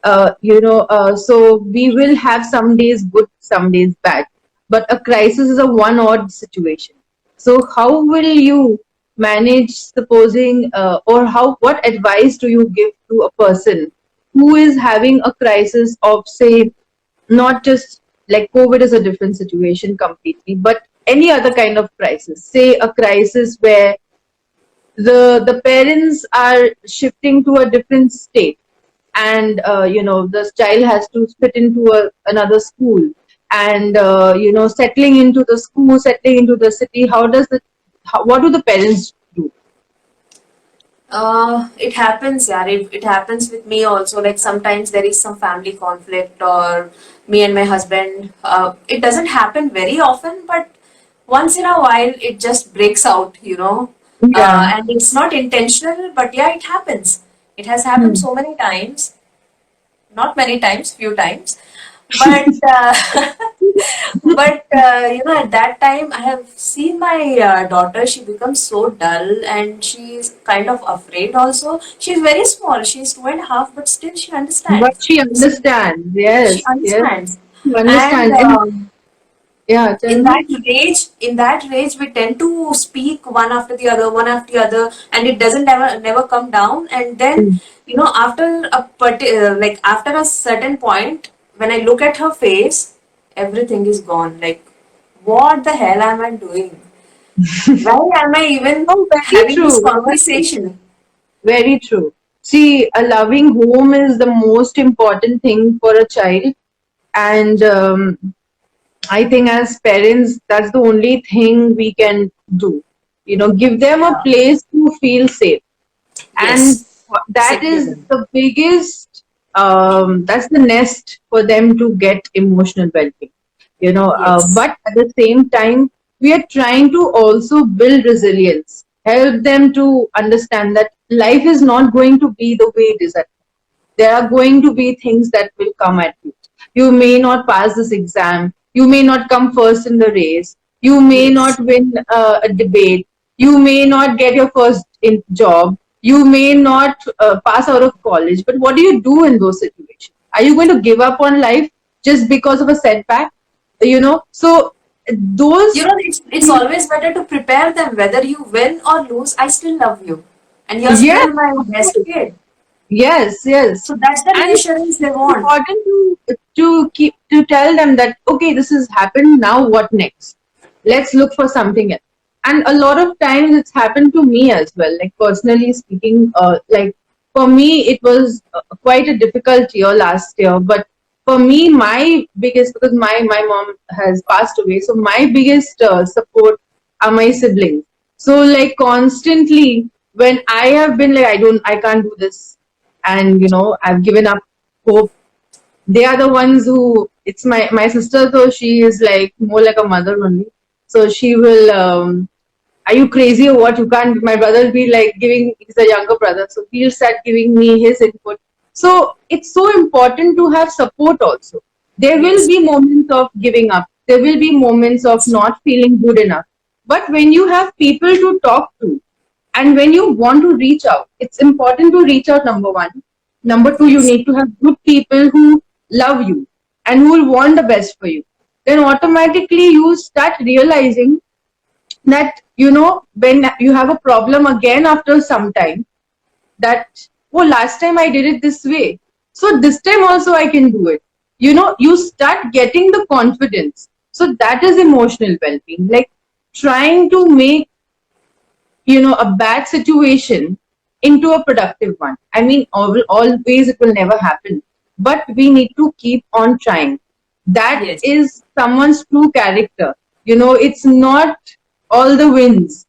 So we will have some days good, some days bad. But a crisis is a one odd situation. So how will you manage, supposing, or what advice do you give to a person who is having a crisis of, say, not just like COVID is a different situation completely, but any other kind of crisis, say a crisis where the parents are shifting to a different state, and the child has to fit into another school, and settling into the school, settling into the city. What do the parents do?
It happens, yeah. It happens with me also. Like sometimes there is some family conflict, or me and my husband. It doesn't happen very often, but once in a while it just breaks out.
Yeah.
And it's not intentional, but yeah, it happens. It has happened
Hmm.
so many times, not many times, few times, but at that time I have seen my daughter. She becomes so dull, and she's kind of afraid also. She's very small, she's 2.5, but still she
But
understands.
she understands.
She
Yes, yes,
understands.
she
And
understands. And yeah, tell
in
me.
that rage we tend to speak one after the other, and it doesn't never come down. And then
Mm.
after like after a certain point, when I look at her face, everything is gone. Like, what the hell am I doing? Why am I even
Oh, very
having this
true. Very true.
conversation?
Very true. See, a loving home is the most important thing for a child, and I think as parents, that's the only thing we can do. Give them a
Yeah.
place to feel safe, and
Yes.
that
Secure
is
them.
the biggest. That's the nest for them to get emotional well-being.
Yes.
But at the same time, we are trying to also build resilience, help them to understand that life is not going to be the way it is at. There are going to be things that will come at you. You may not pass this exam. You may not come first in the race. You may
Yes.
not win a debate. You may not get your first job. You may not pass out of college. But what do you do in those situations? Are you going to give up on life just because of a setback? So those,
It's always better to prepare them. Whether you win or lose, I still love you, and you're
yes,
still my
of
best
course.
kid.
Yes, yes.
So that's the
And
reassurance they
it's
want.
important to tell them that okay, this has happened, now what next? Let's look for something else. And a lot of times it's happened to me as well. Like personally speaking, like for me it was quite a difficult year last year. But for me, my biggest, because my mom has passed away, so my biggest support are my siblings. So like constantly when I have been like I can't do this, and I've given up hope, they are the ones who, it's my sister, though she is like more like a mother only. So she will, are you crazy or what? You can't. My brother will be like giving, he's a younger brother, so he'll start giving me his input. So it's so important to have support also. There will
Yes.
be moments of giving up, there will be moments of not feeling good enough. But when you have people to talk to, and when you want to reach out, it's important to reach out, number one. Number two, you
Yes.
need to have good people who love you and who will want the best for you. Then automatically you start realizing that, when you have a problem again after some time, that, oh, last time I did it this way, so this time also I can do it. You start getting the confidence. So that is emotional well-being, like trying to make a bad situation into a productive one. I mean, always it will never happen, but we need to keep on trying. That
Yes.
is someone's true character. It's not all the wins,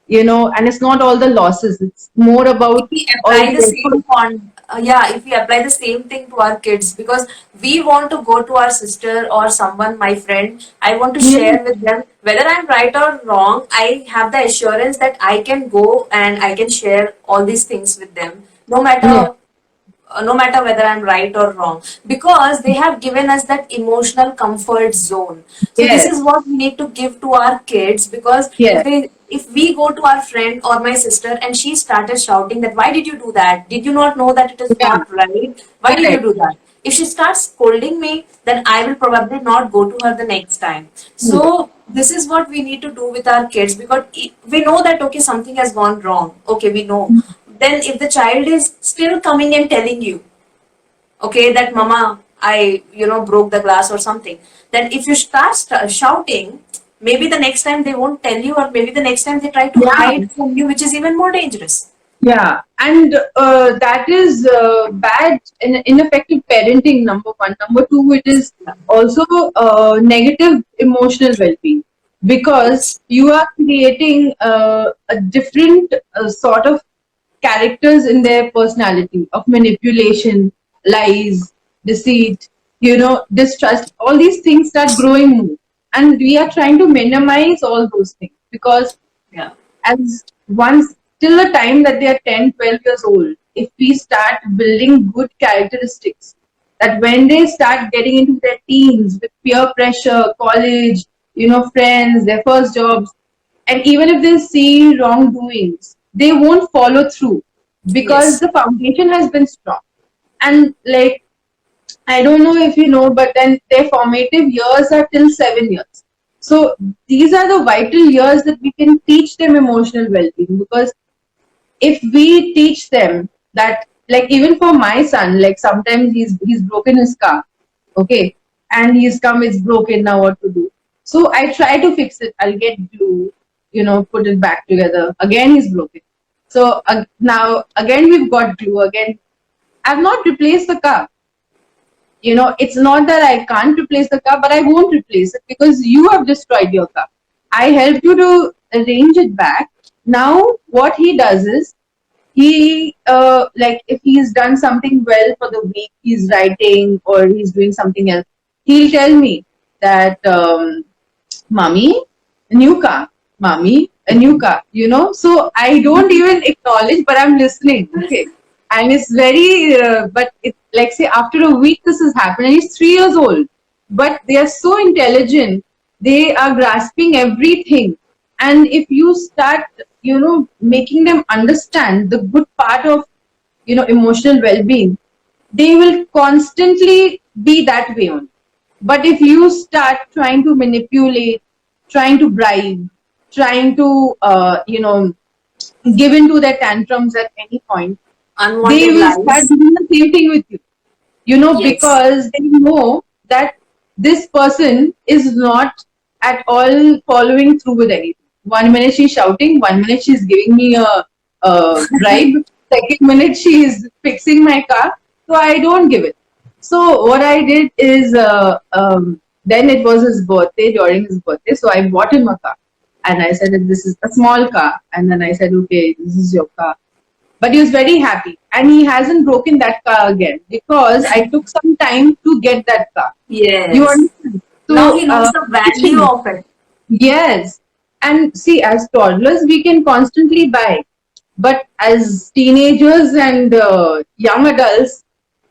and it's not all the losses. It's more
If
about
we
all
apply the
the
same if we apply the same thing to our kids, because we want to go to our sister or someone, my friend, I want to
yeah,
share with them whether I'm right or wrong. I have the assurance that I can go and I can share all these things with them,
yeah,
no matter whether I'm right or wrong, because they have given us that emotional comfort zone. So this is
yes,
what we need to give to our kids, because
yes,
if we go to our friend or my sister and she started shouting that why did you do that? Did you not know that it is
yeah,
not right? Why did you
correct.
do that? If she starts scolding me, then I will probably not go to her the next time.
Hmm.
So this is what we need to do with our kids, because we know that okay, something has gone wrong. Okay, we know. Then if the child is still coming and telling you,
okay, that mama, I, broke the glass or something. Then if you start shouting, maybe the next time they won't tell you, or maybe the next time they try to
Yeah.
hide from you, which is even more dangerous.
Yeah, and that is bad and ineffective parenting. Number one. Number two, it is also negative emotional well-being, because
Yes.
you are creating a different sort of characters in their personality of manipulation, lies, deceit, distrust. All these things start growing more, and we are trying to minimize all those things, because
Yeah.
as once till the time that they are 10, 12 years old, if we start building good characteristics, that when they start getting into their teens with peer pressure, college, friends, their first jobs, and even if they see wrongdoings, they won't follow through, because
Yes.
the foundation has been strong. And like, I don't know if you know, but then their formative years are till 7 years. So these are the vital years that we can teach them emotional well-being, because if we teach them that, like, even for my son, like, sometimes he's broken his car, okay, and he's come, it's broken, now what to do? So I try to fix it. I'll get glue, put it back together. Again, he's broken. So now again we've got glue again. I've not replaced the car. It's not that I can't replace the car, but I won't replace it because you have destroyed your car. I helped you to arrange it back. Now, what he does is, he, like, if he's done something well for the week, he's writing or he's doing something else, he'll tell me that, mommy, a new car, mommy, a new car, So I don't even acknowledge, but I'm listening. Okay. And it's very, but it's like, say, after a week, this has happened, and he's 3 years old. But they are so intelligent, they are grasping everything. And if you start, making them understand the good part of, emotional well being, they will constantly be that way on. But if you start trying to manipulate, trying to bribe, trying to, give into their tantrums at any point, they
Unwanted
will start
lies.
doing the same thing with you.
Yes.
Because they know that this person is not at all following through with anything. 1 minute she's shouting, 1 minute she's giving me a bribe, second minute she is fixing my car, so I don't give it. So what I did is, then it was his birthday, during his birthday, so I bought him a car. And I said that this is a small car. And then I said, okay, this is your car. But he was very happy, and he hasn't broken that car again, because I took some time to get that car. You
Yes.
understand?
Now
So,
he knows the value of it.
yes. And see, as toddlers, we can constantly buy. But as teenagers and young adults,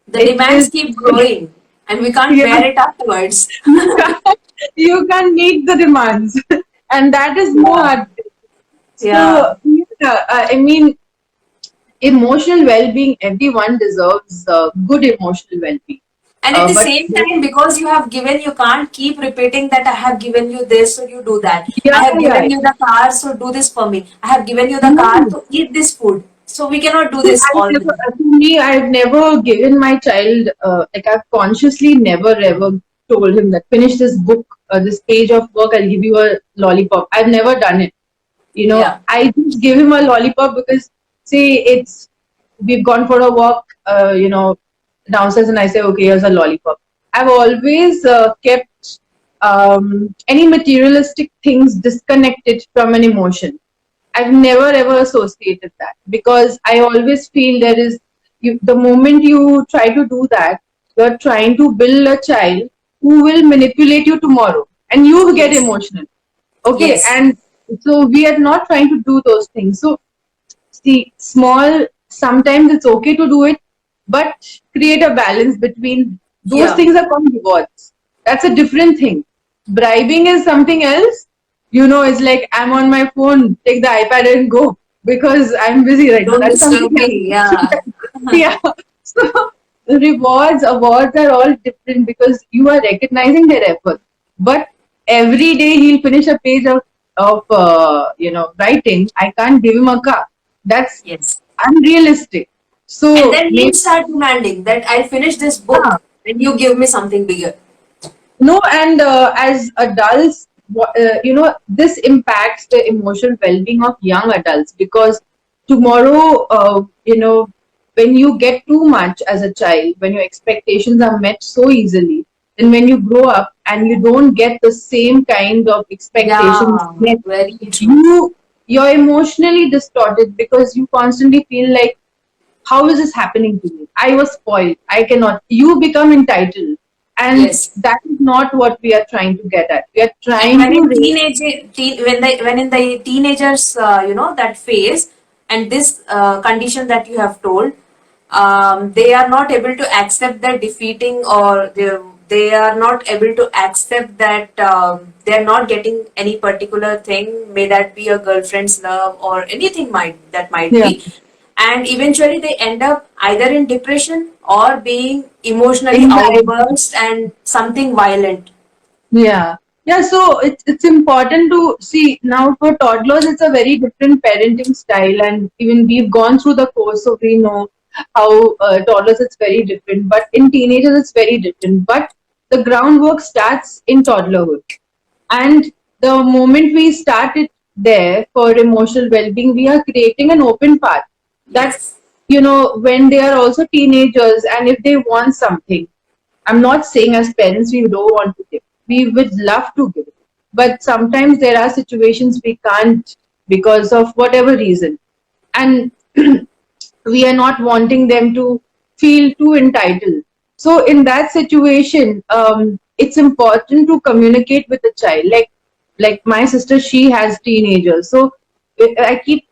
The
it
demands
is,
keep growing, and we can't
yeah,
bear it afterwards.
you can meet the demands. And that is
Yeah.
more.
Yeah.
So, yeah, I mean, emotional well-being, everyone deserves good emotional well-being.
And at the
But
same time, because you have given, you can't keep repeating that I have given you this, so you do that. I
yeah,
have
yeah.
given you the car, so do this for me. I have given you the car
No.
to eat this food. So we cannot do
See,
this all the time.
To me, I've never given my child, like, I've consciously never ever told him that finish this book, this page of work, I'll give you a lollipop. I've never done it.
Yeah.
I just give him a lollipop because, see, we've gone for a walk, downstairs, and I say, okay, here's a lollipop. I've always kept any materialistic things disconnected from an emotion. I've never ever associated that, because I always feel there is, the moment you try to do that, you're trying to build a child who will manipulate you tomorrow, and you get
Yes.
emotional. Okay,
Yes.
and so we are not trying to do those things. So, see, small, sometimes it's okay to do it, but create a balance between those
Yeah.
things are called rewards. That's a different thing. Bribing is something else. It's like, I'm on my phone, take the iPad and go, because I'm busy right now.
Don't
That's something
disturb me. Yeah.
else. Yeah. So rewards, awards are all different, because you are recognizing their effort. But every day he'll finish a page of writing. I can't give him a car. That's
Yes.
unrealistic.
And
So
then you
maybe,
start demanding that I'll finish this
yeah.
book and you give me something bigger.
No, and as adults, this impacts the emotional well-being of young adults, because tomorrow, when you get too much as a child, when your expectations are met so easily, then when you grow up and you don't get the same kind of expectations
Yeah,
met,
very true.
you're emotionally distorted, because you constantly feel like, how is this happening to me? I was spoiled. I cannot. You become entitled. And
Yes.
that is not what we are trying to get at. We are
And
trying
when
to
in
raise.
when in the teenagers, that phase, and this condition that you have told, they are not able to accept that defeating, or they are not able to accept that they are not getting any particular thing, may that be a girlfriend's love or anything might
Yeah.
be, and eventually they end up either in depression or being emotionally
Anxiety.
outburst and something violent.
Yeah. Yeah. So it's important to see now, for toddlers, it's a very different parenting style. And even we've gone through the course, so we know how toddlers, it's very different. But in teenagers, it's very different. But the groundwork starts in toddlerhood. And the moment we start it there for emotional well-being, we are creating an open path that,
Yes.
when they are also teenagers and if they want something, I'm not saying as parents we don't want to give. We would love to give. But sometimes there are situations we can't, because of whatever reason. And we are not wanting them to feel too entitled. So in that situation, it's important to communicate with the child. Like my sister, she has teenagers, so I keep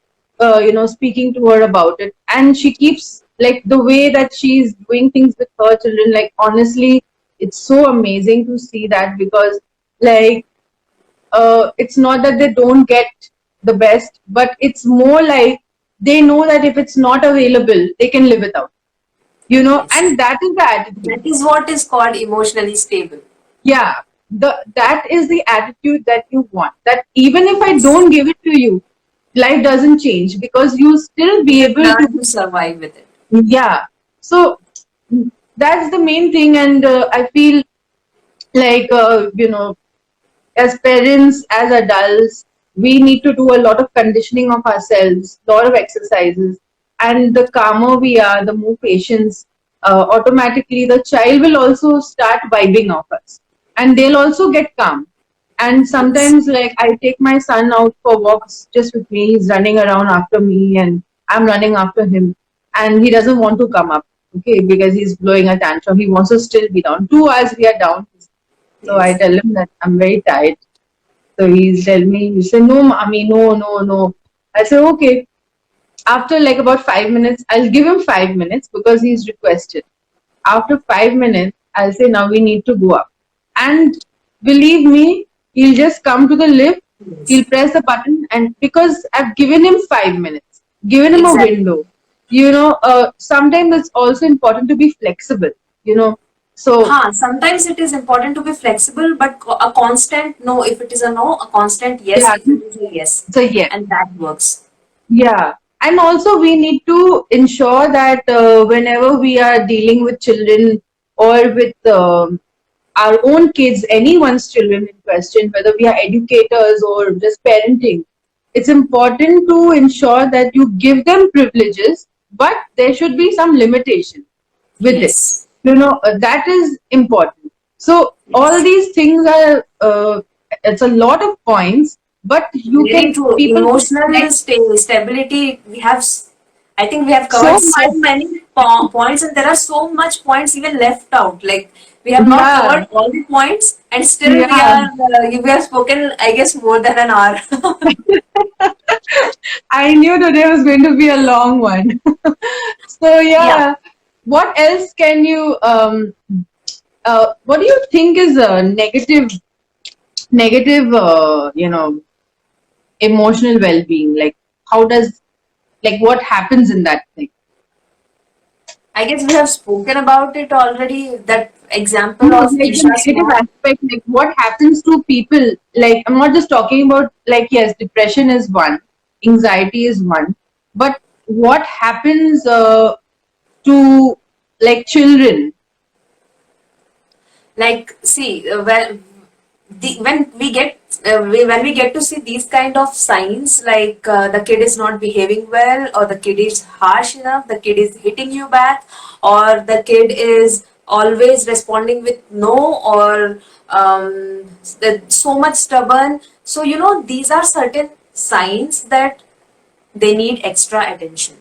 speaking to her about it, and she keeps, like, the way that she's doing things with her children. Like, honestly, it's so amazing to see that, because, like, it's not that they don't get the best, but it's more like they know that if it's not available, they can live without.
Yes.
And that is the attitude.
That is what is called emotionally stable.
Yeah, that is the attitude that you want. That even if I
Yes.
don't give it to you, life doesn't change, because you still
You
be
will
able to.
learn to survive with it.
Yeah. So that's the main thing, and I feel like, as parents, as adults, we need to do a lot of conditioning of ourselves, lot of exercises, and the calmer we are, the more patience. Automatically, the child will also start vibing off us, and they'll also get calm. And
Yes.
sometimes, like, I take my son out for walks just with me. He's running around after me, and I'm running after him, and he doesn't want to come up, okay, because he's blowing a tantrum. He wants to still be down. 2 hours we are down. So I
Yes.
tell him that I'm very tired. So he's tell me, he said, no, mommy, no, no, no. I say, okay. After like about 5 minutes, I'll give him 5 minutes because he's requested. After 5 minutes, I'll say, now we need to go up. And believe me, he'll just come to the lift, he'll
Yes.
press the button, and because I've given him 5 minutes, given him a
Exactly.
window, sometimes it's also important to be flexible, you know. So,
Sometimes it is important to be flexible, but a constant no if it is a no, a constant yes
yeah,
if it is a yes,
so yeah.
and that works.
Yeah, and also we need to ensure that whenever we are dealing with children, or with our own kids, anyone's children in question, whether we are educators or just parenting, it's important to ensure that you give them privileges, but there should be some limitation with it.
Yes.
That is important. So all
Yes.
these things are, it's a lot of points, but you
Very
can,
true.
people
Emotional
like
stability. I think we have
so
covered so
much.
many points, and there are so much points even left out. Like we have not
Yeah,
covered all the points, and still
yeah.
we have spoken, I guess, more than an hour.
I knew today was going to be a long one. So
Yeah.
yeah, what else can you what do you think is a negative emotional well-being? Like, how does, like, what happens in that thing?
I guess we have spoken about it already. That example
No,
of
like the
Isha's
negative
mom.
aspect, like what happens to people. Like, I'm not just talking about, like, yes, depression is one, anxiety is one, but what happens? to like children?
Like, see, when we get when we get to see these kind of signs, like the kid is not behaving well, or the kid is harsh enough, the kid is hitting you back, or the kid is always responding with no, or so much stubborn. So these are certain signs that they need extra attention,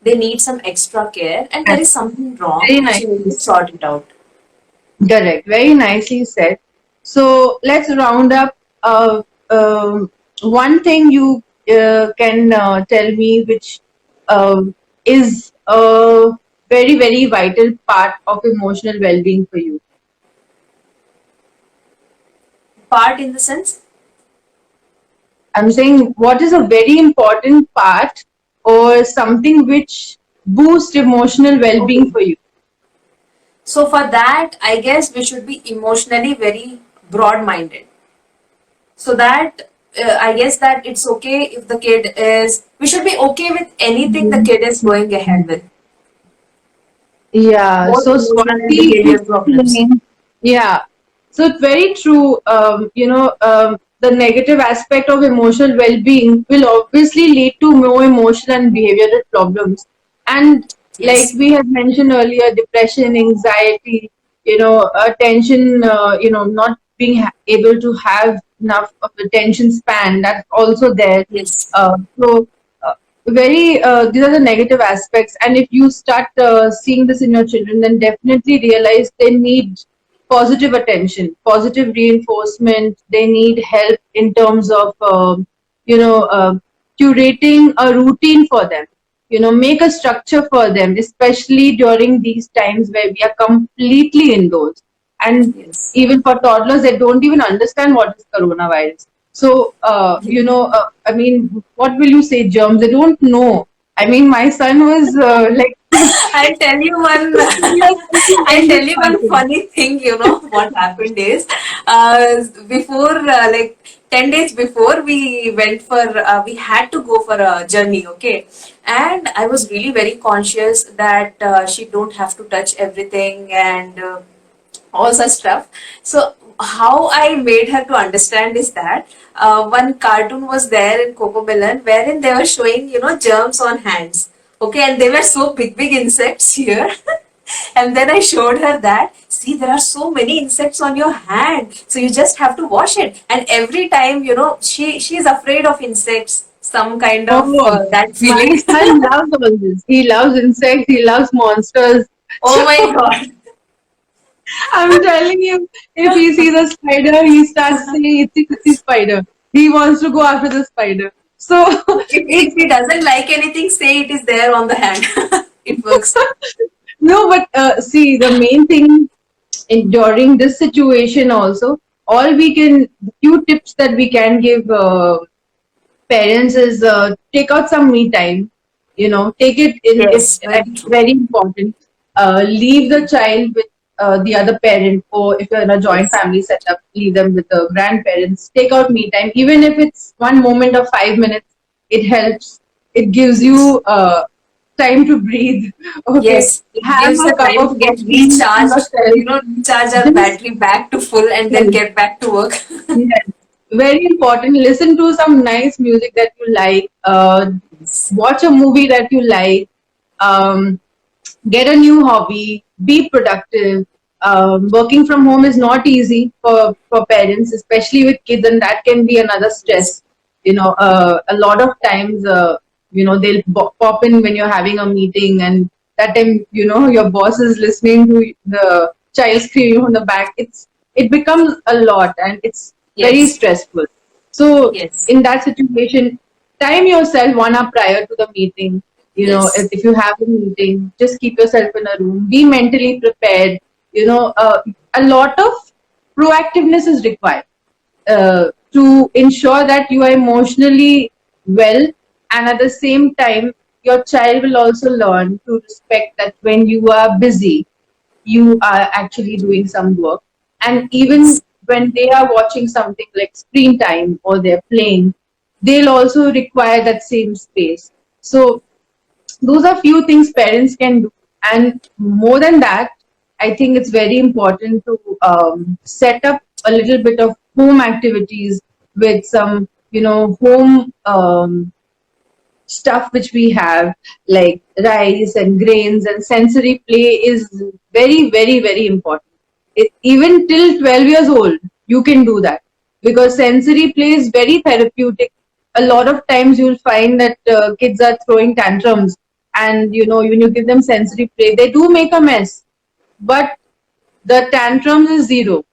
they need some extra care, and there is something wrong
Very
which you need
nicely
to sort it out.
correct. Very nicely said. So let's round up. One thing you can tell me, which is a very, very vital part of emotional well-being for you.
Part in the sense.
I'm saying, what is a very important part or something which boosts emotional well-being
Okay.
for you?
So for that, I guess we should be emotionally very broad-minded. So that I guess that it's okay if the kid is. We should be okay with anything the kid is going ahead with,
Yeah,
both
so
emotional and
Swati
behavior
is
problems.
saying, yeah, so it's very true. The negative aspect of emotional well-being will obviously lead to more emotional and behavioral problems. And like
Yes.
we had mentioned earlier, depression, anxiety, attention, not being able to have enough of attention span, that's also there.
Yes.
So very these are the negative aspects, and if you start seeing this in your children, then definitely realize they need positive attention, positive reinforcement. They need help in terms of you know uh, curating a routine for them, make a structure for them, especially during these times where we are completely indoors. And
Yes.
even for toddlers, they don't even understand what is coronavirus. So, I mean, what will you say, germs? They don't know. I mean, my son was like,
I'll tell you one. I'll tell you one funny thing. You know what happened is, before like 10 days before, we went for. We had to go for a journey. Okay, and I was really very conscious that she don't have to touch everything, and all such stuff. So how I made her to understand is that one cartoon was there in Coco Melon wherein they were showing germs on hands. Okay, and they were so big insects here. And then I showed her that, see, there are so many insects on your hand, so you just have to wash it. And every time, she is afraid of insects, some kind of
oh,
that
my
feeling.
son loves all this. He loves insects. He loves monsters.
Oh
So
my god.
I'm telling you, if he sees a spider, he starts saying, "It's a spider." He wants to go after the spider. So
If
it's
he doesn't like anything, say it is there on the hand. It works.
no, but see, the main thing during this situation also, all we can, few tips that we can give parents is take out some me time, take it in,
Yes, very
it's
true.
very important. Leave the child with the other parent, or if you're in a joint
Yes,
family setup, leave them with the grandparents. Take out me time, even if it's one moment of 5 minutes, it helps. It gives you time to breathe. Okay,
yes. It
have
gives
a
the
cup
time to
of
get
coffee to
recharged,
yourself.
recharge our
Just
battery back to full and then
help.
get back to work.
Yes, very important. Listen to some nice music that you like.
Yes.
Watch a movie that you like. Um, get a new hobby. Be productive. Working from home is not easy for parents, especially with kids, and that can be another
Yes.
stress. A lot of times, they'll pop in when you're having a meeting, and that time, your boss is listening to the child screaming from the back. It becomes a lot, and it's very
Yes.
stressful. So
Yes.
in that situation, time yourself 1 hour prior to the meeting.
Yes.
If you have a meeting, just keep yourself in a room. Be mentally prepared. A lot of proactiveness is required to ensure that you are emotionally well, and at the same time your child will also learn to respect that when you are busy, you are actually doing some work. And even
Yes.
when they are watching something like screen time or they're playing, they'll also require that same space. So those are few things parents can do. And more than that, I think it's very important to set up a little bit of home activities with some, home stuff which we have, like rice and grains, and sensory play is very, very, very important. Even till 12 years old, you can do that, because sensory play is very therapeutic. A lot of times you'll find that kids are throwing tantrums, and when you give them sensory play, they do make a mess, but the tantrums is zero.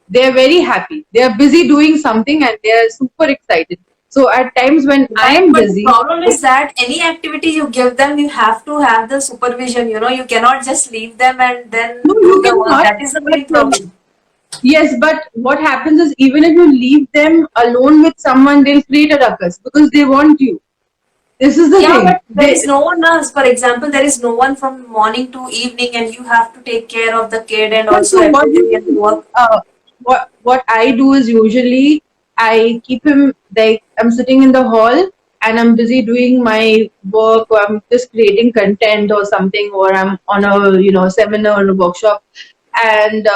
They are very happy. They are busy doing something and they are super excited. So at times when I
Right,
am
but the
busy,
problem is that any activity you give them, you have to have the supervision. You cannot just leave them and
no,
then do
you
the work.
cannot.
That is the
But
main problem.
yes, but what happens is, even if you leave them alone with someone, they'll create a ruckus because they want you. This is the
Yeah,
thing.
but there is no one else. For example, there is no one from morning to evening, and you have to take care of the kid and
Yeah,
also
so what you
everything and
can do,
work.
what I do is, usually I keep him, like, I'm sitting in the hall and I'm busy doing my work, or I'm just creating content or something, or I'm on a seminar or a workshop, and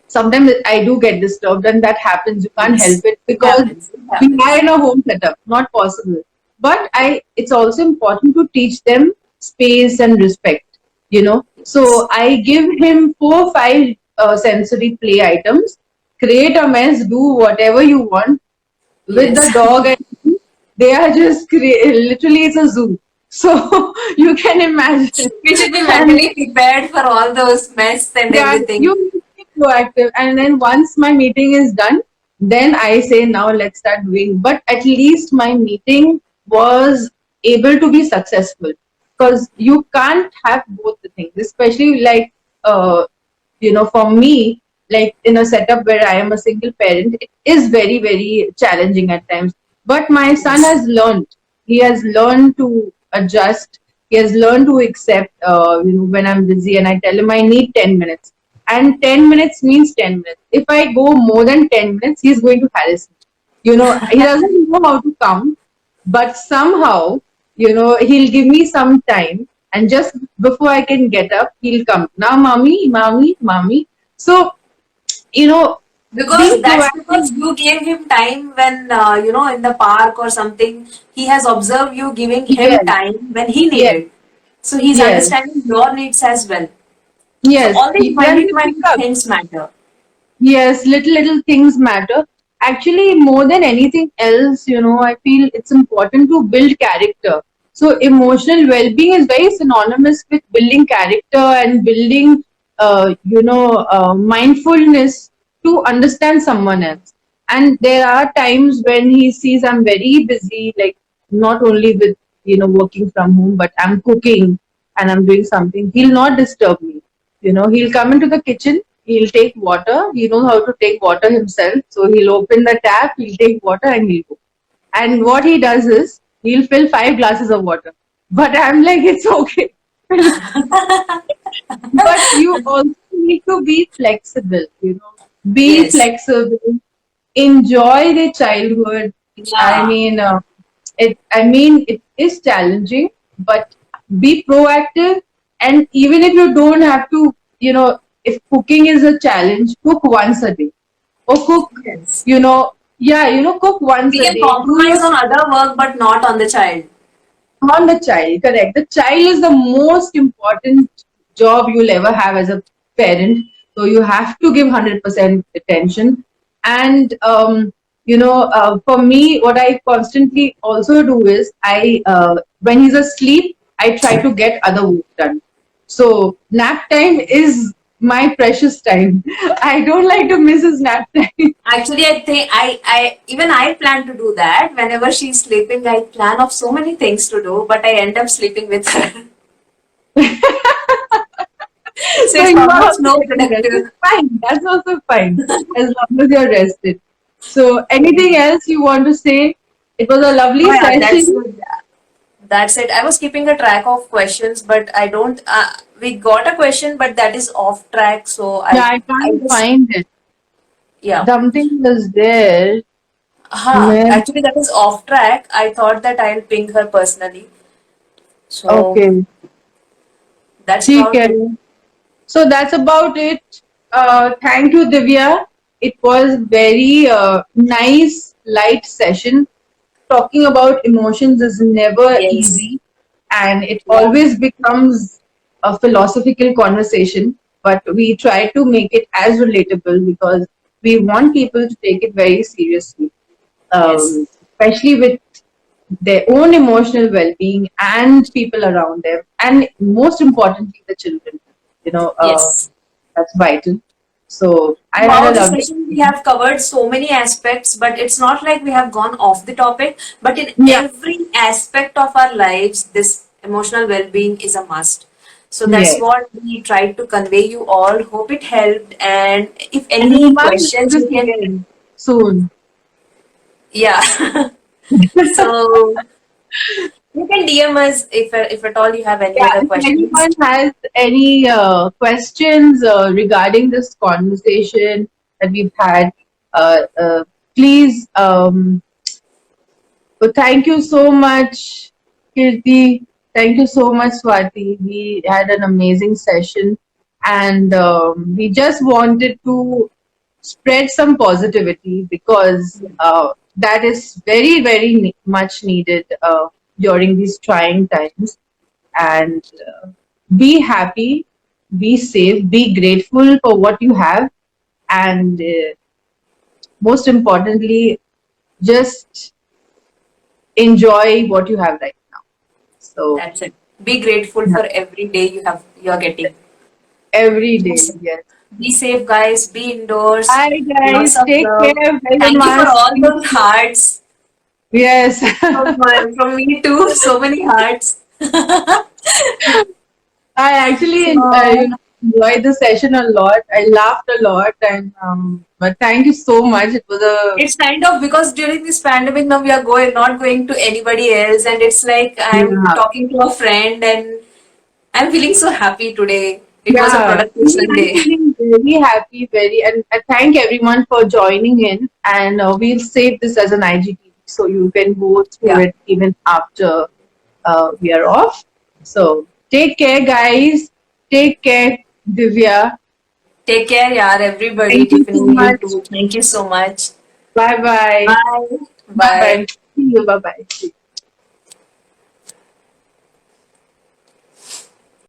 sometimes I do get disturbed, and that happens. You can't help
Yes,
it
it
because
happens. It
we are
happens.
in a home setup, not possible. But it's also important to teach them space and respect.
Yes.
So I give him 4 or 5 sensory play items. Create a mess, do whatever you want with the
Yes.
dog, and they are just literally, it's a zoo. So you can imagine.
We should be
And
mentally prepared for all those mess and
yeah,
everything.
you need to be proactive. And then once my meeting is done, then I say, now let's start doing. But at least my meeting was able to be successful, because you can't have both the things, especially like, for me, like in a setup where I am a single parent, it is very, very challenging at times. But my son
Yes.
has learned. He has learned to adjust. He has learned to accept, when I'm busy and I tell him I need 10 minutes. And 10 minutes means 10 minutes. If I go more than 10 minutes, he's going to harass me. He doesn't know how to count, but somehow, he'll give me some time, and just before I can get up, he'll come. Now, mommy, mommy, mommy. So, you know,
Because
be
that's because
proactive.
you gave him time when, in the park or something, he has observed you giving him
Yes,
time when he
yes,
needed. So he's
yes,
understanding your needs as well. So
yes.
all these
Then they pick
minute
up.
things matter.
Yes, little things matter. Actually, more than anything else, I feel it's important to build character. So emotional well-being is very synonymous with building character and building, mindfulness to understand someone else. And there are times when he sees I'm very busy, like, not only with, working from home, but I'm cooking and I'm doing something. He'll not disturb me. He'll come into the kitchen, he'll take water, he knows how to take water himself. So he'll open the tap, he'll take water and he'll go. And what he does is, he'll fill 5 glasses of water. But I'm like, it's okay. But you also need to be flexible, be
Yes.
flexible, enjoy the childhood. I
Yeah.
mean, it is challenging, but be proactive. And even if you don't have to, if cooking is a challenge, cook once a day, or cook,
Yes.
yeah, cook once
We
a
can
day. Do your
compromise on other work, but not on the child.
on the child, correct. The child is the most important job you'll ever have as a parent. So you have to give 100% attention. And, for me, what I constantly also do is, when he's asleep, I try to get other work done. So nap time is my precious time. I don't like to miss his nap time.
Actually, I think I plan to do that. Whenever she's sleeping, I plan of so many things to do, but I end up sleeping with her. So
So
it's
you are
almost
also
no
getting rest.
productive.
It's fine. That's also fine, as long as you're rested. So anything else you want to say? It was a
Oh
lovely
yeah, that's
session.
good. That's it. I was keeping a track of questions, but I don't. We got a question, but that is off track. So
Yeah,
I,
I
I
can't
just,
find it.
yeah.
Something was there. Maybe.
Actually, that is off track. I thought that I'll ping her personally. So
Okay.
That's
ठीक
about
है.
it.
So that's about it. Thank you, Divya. It was very nice, light session. Talking about emotions is never
Yes.
easy, and it
Yeah.
always becomes a philosophical conversation. But we try to make it as relatable because we want people to take it very seriously,
Yes.
especially with their own emotional well-being and people around them, and most importantly, the children. You know,
Yes.
that's vital. So I had
Throughout
a
the
lovely.
session, we have covered so many aspects, but it's not like we have gone off the topic. But in
Yeah.
every aspect of our lives, this emotional well being is a must. So that's
Yes.
what we tried to convey you all. Hope it helped. And if
And we
any
must do
questions,
this
you can,
again soon.
yeah. So you can DM us if at all you have any
Yeah,
other
if
questions.
anyone has any questions regarding this conversation that we've had, please. But thank you so much, Kirti. Thank you so much, Swati. We had an amazing session, and we just wanted to spread some positivity because that is very, very much needed during these trying times. And be happy, be safe, be grateful for what you have, and most importantly, just enjoy what you have right now. So
That's it. Be grateful
yeah,
for every day you're getting.
every day,
Yes.
yes.
Be safe, guys. Be indoors.
Bye,
Lots
guys.
of
Take
love.
care. Wear your
Thank you for
mask.
all those hearts
Yes.
from me too. So many hearts.
I actually
So
enjoyed the session a lot. I laughed a lot, and but thank you so much. It was a
it's kind of because during this pandemic now we are not going to anybody else, and it's like I'm
yeah.
talking to a friend and I'm feeling so happy today. It was a
Yeah,
productive
even I'm
Sunday.
feeling very happy, very, and I thank everyone for joining in. And we'll save this as an IGTV so you can go through
Yeah.
it even after we are off. So take care, guys. Take care, Divya.
Take care, yaar, everybody.
Thank you so
Tiffany, you
much.
too. Thank you so much.
Bye bye.
Bye.
Bye
Bye.
bye. See you. Bye bye.